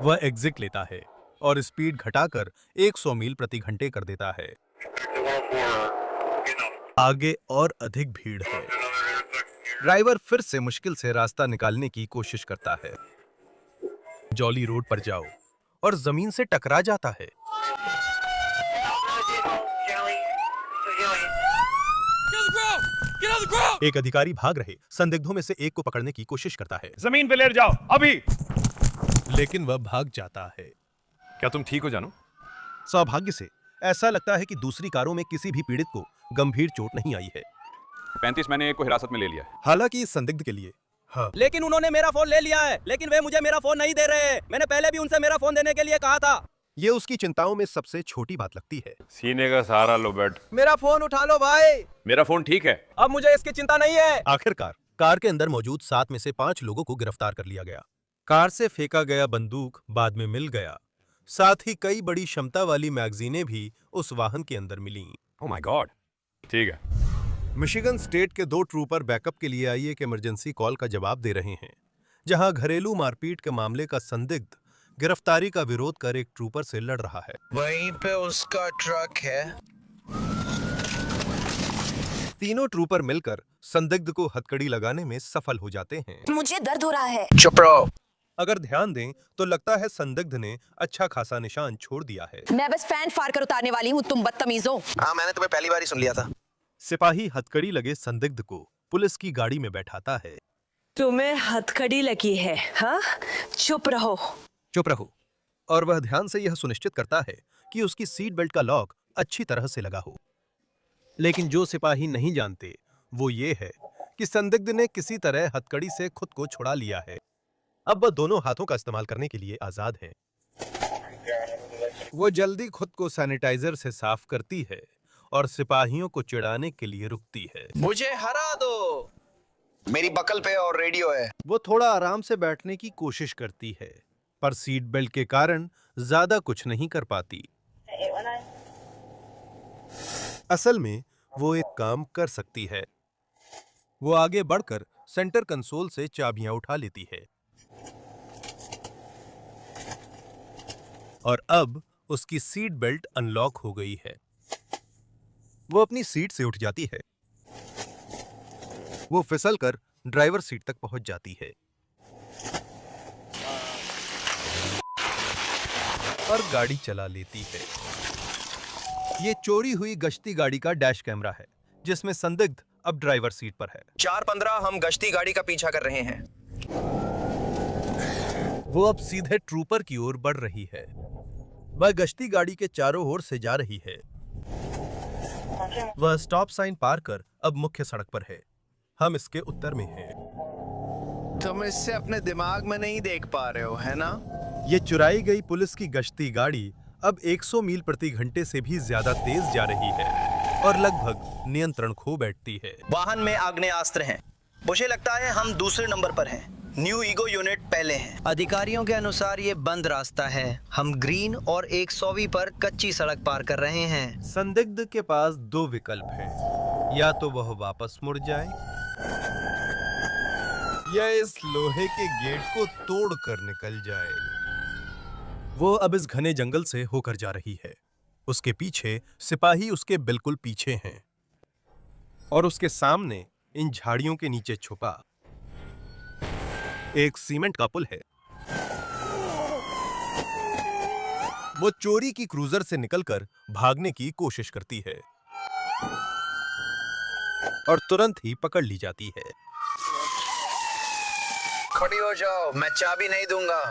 वह एग्जिट लेता है और स्पीड घटाकर 100 मील प्रति घंटे कर देता है। आगे और अधिक भीड़ है। ड्राइवर फिर से मुश्किल से रास्ता निकालने की कोशिश करता है। जॉली रोड पर जाओ और जमीन से टकरा जाता है। एक अधिकारी भाग रहे संदिग्धों में से एक को पकड़ने की कोशिश करता है। जमीन पे लेट जाओ अभी। लेकिन वह भाग जाता है। क्या तुम ठीक हो जानू? सौभाग्य से ऐसा लगता है कि दूसरी कारों में किसी भी पीड़ित को गंभीर चोट नहीं आई है। 35 मैंने एक को हिरासत में ले लिया है। हालांकि इस संदिग्ध के लिए हाँ। लेकिन उन्होंने मेरा फोन ले लिया है। लेकिन वे मुझे मेरा फोन नहीं दे रहे हैं। मैंने पहले भी उनसे मेरा फोन देने के लिए कहा था। ये उसकी चिंताओं में सबसे छोटी बात लगती है। सीने का सहारा लो बेट। मेरा फोन उठा लो भाई। मेरा फोन ठीक है। अब मुझे इसकी चिंता नहीं है। आखिरकार कार के अंदर मौजूद 7 में से 5 लोगों को गिरफ्तार कर लिया गया। कार से फेंका गया बंदूक बाद में मिल गया। साथ ही कई बड़ी क्षमता वाली मैगजीनें भी उस वाहन के अंदर मिली। Oh my God. ठीक है। मिशिगन स्टेट के 2 ट्रूपर बैकअप के लिए आई एक इमरजेंसी कॉल का जवाब दे रहे हैं, जहां घरेलू मारपीट के मामले का संदिग्ध गिरफ्तारी का विरोध कर एक ट्रूपर से लड़ रहा है। वहीं पे उसका ट्रक है। तीनों ट्रूपर मिलकर संदिग्ध को हथकड़ी लगाने में सफल हो जाते हैं। मुझे दर्द हो रहा है। चुप रहो। अगर ध्यान दें तो लगता है संदिग्ध ने अच्छा खासा निशान छोड़ दिया है। मैं बस फैन फाड़ कर उतारने वाली हूँ, तुम बदतमीजों। हाँ, मैंने तुम्हें पहली बार ही सुन लिया था। सिपाही हथकड़ी लगे संदिग्ध को पुलिस की गाड़ी में बैठाता है। तुम्हें हथकड़ी लगी है? हाँ, चुप रहो। चुप रहो। और वह ध्यान से यह सुनिश्चित करता है कि उसकी सीट बेल्ट का लॉक अच्छी तरह से लगा हो। लेकिन जो सिपाही नहीं जानते वो ये है कि संदिग्ध ने किसी तरह हथकड़ी से खुद को छुड़ा लिया है। अब वह दोनों हाथों का इस्तेमाल करने के लिए आजाद है। वो जल्दी खुद को सैनिटाइजर से साफ करती है और सिपाहियों को चिढ़ाने के लिए रुकती है। मुझे हरा दो, मेरी बकल पे और रेडियो है। वो थोड़ा आराम से बैठने की कोशिश करती है, पर सीट बेल्ट के कारण ज्यादा कुछ नहीं कर पाती। असल में वो एक काम कर सकती है। वो आगे बढ़कर सेंटर कंसोल से चाबियां उठा लेती है और अब उसकी सीट बेल्ट अनलॉक हो गई है। वो अपनी सीट से उठ जाती है। वो फिसलकर ड्राइवर सीट तक पहुंच जाती है और गाड़ी चला लेती है। ये चोरी हुई गश्ती गाड़ी का डैश कैमरा है, जिसमें संदिग्ध अब ड्राइवर सीट पर है। 4:15 हम गश्ती गाड़ी का पीछा कर रहे हैं। वो अब सीधे ट्रूपर की ओर बढ़ रही है। वह गश्ती गाड़ी के चारों ओर से जा रही है। वह स्टॉप साइन पार कर अब मुख्य सड़क पर है। हम इसके उत्तर में हैं। तुम इससे अपने दिमाग में नहीं देख पा रहे हो, है ना? ये चुराई गई पुलिस की गश्ती गाड़ी अब 100 मील प्रति घंटे से भी ज्यादा तेज जा रही है और लगभग नियंत्रण खो बैठती है। वाहन में आग्नेयास्त्र हैं। मुझे लगता है हम दूसरे नंबर पर हैं। न्यू ईगो यूनिट पहले हैं। अधिकारियों के अनुसार ये बंद रास्ता है। हम ग्रीन और 100वीं पर कच्ची सड़क पार कर रहे हैं। संदिग्ध के पास दो विकल्प हैं, या तो वह वापस मुड़ जाए या इस लोहे के गेट को तोड़कर निकल जाए। वो अब इस घने जंगल से होकर जा रही है। उसके पीछे सिपाही उसके बिल्कुल पीछे हैं और उसके सामने इन झाड़ियों के नीचे छुपा एक सीमेंट का पुल है। वो चोरी की क्रूजर से निकलकर भागने की कोशिश करती है और तुरंत ही पकड़ ली जाती है। खड़ी हो जाओ, मैं चाबी नहीं दूंगा।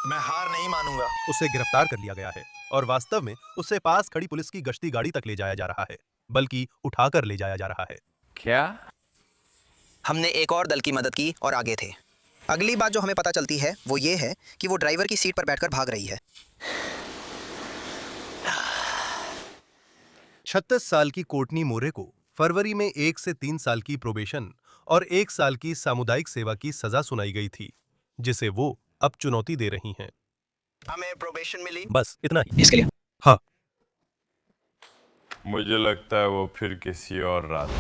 मैं हार नहीं मानूंगा। उसे गिरफ्तार कर लिया गया है और वास्तव में उसे पास खड़ी पुलिस की गश्ती गाड़ी तक ले जाया जा रहा है, बल्कि उठाकर ले जाया जा रहा है। क्या? हमने एक और दल की मदद की और आगे थे। अगली बात जो हमें पता चलती है वो ये है कि वो ड्राइवर की सीट पर बैठकर भाग रही है। 36 साल की कोर्टनी मोरे को फरवरी में 1 से 3 साल की प्रोबेशन और 1 साल की सामुदायिक सेवा की सजा सुनाई गई थी, जिसे वो अब चुनौती दे रही हैं। हमें प्रोबेशन मिली। बस इतना ही। इसके लिए हाँ, मुझे लगता है वो फिर किसी और रात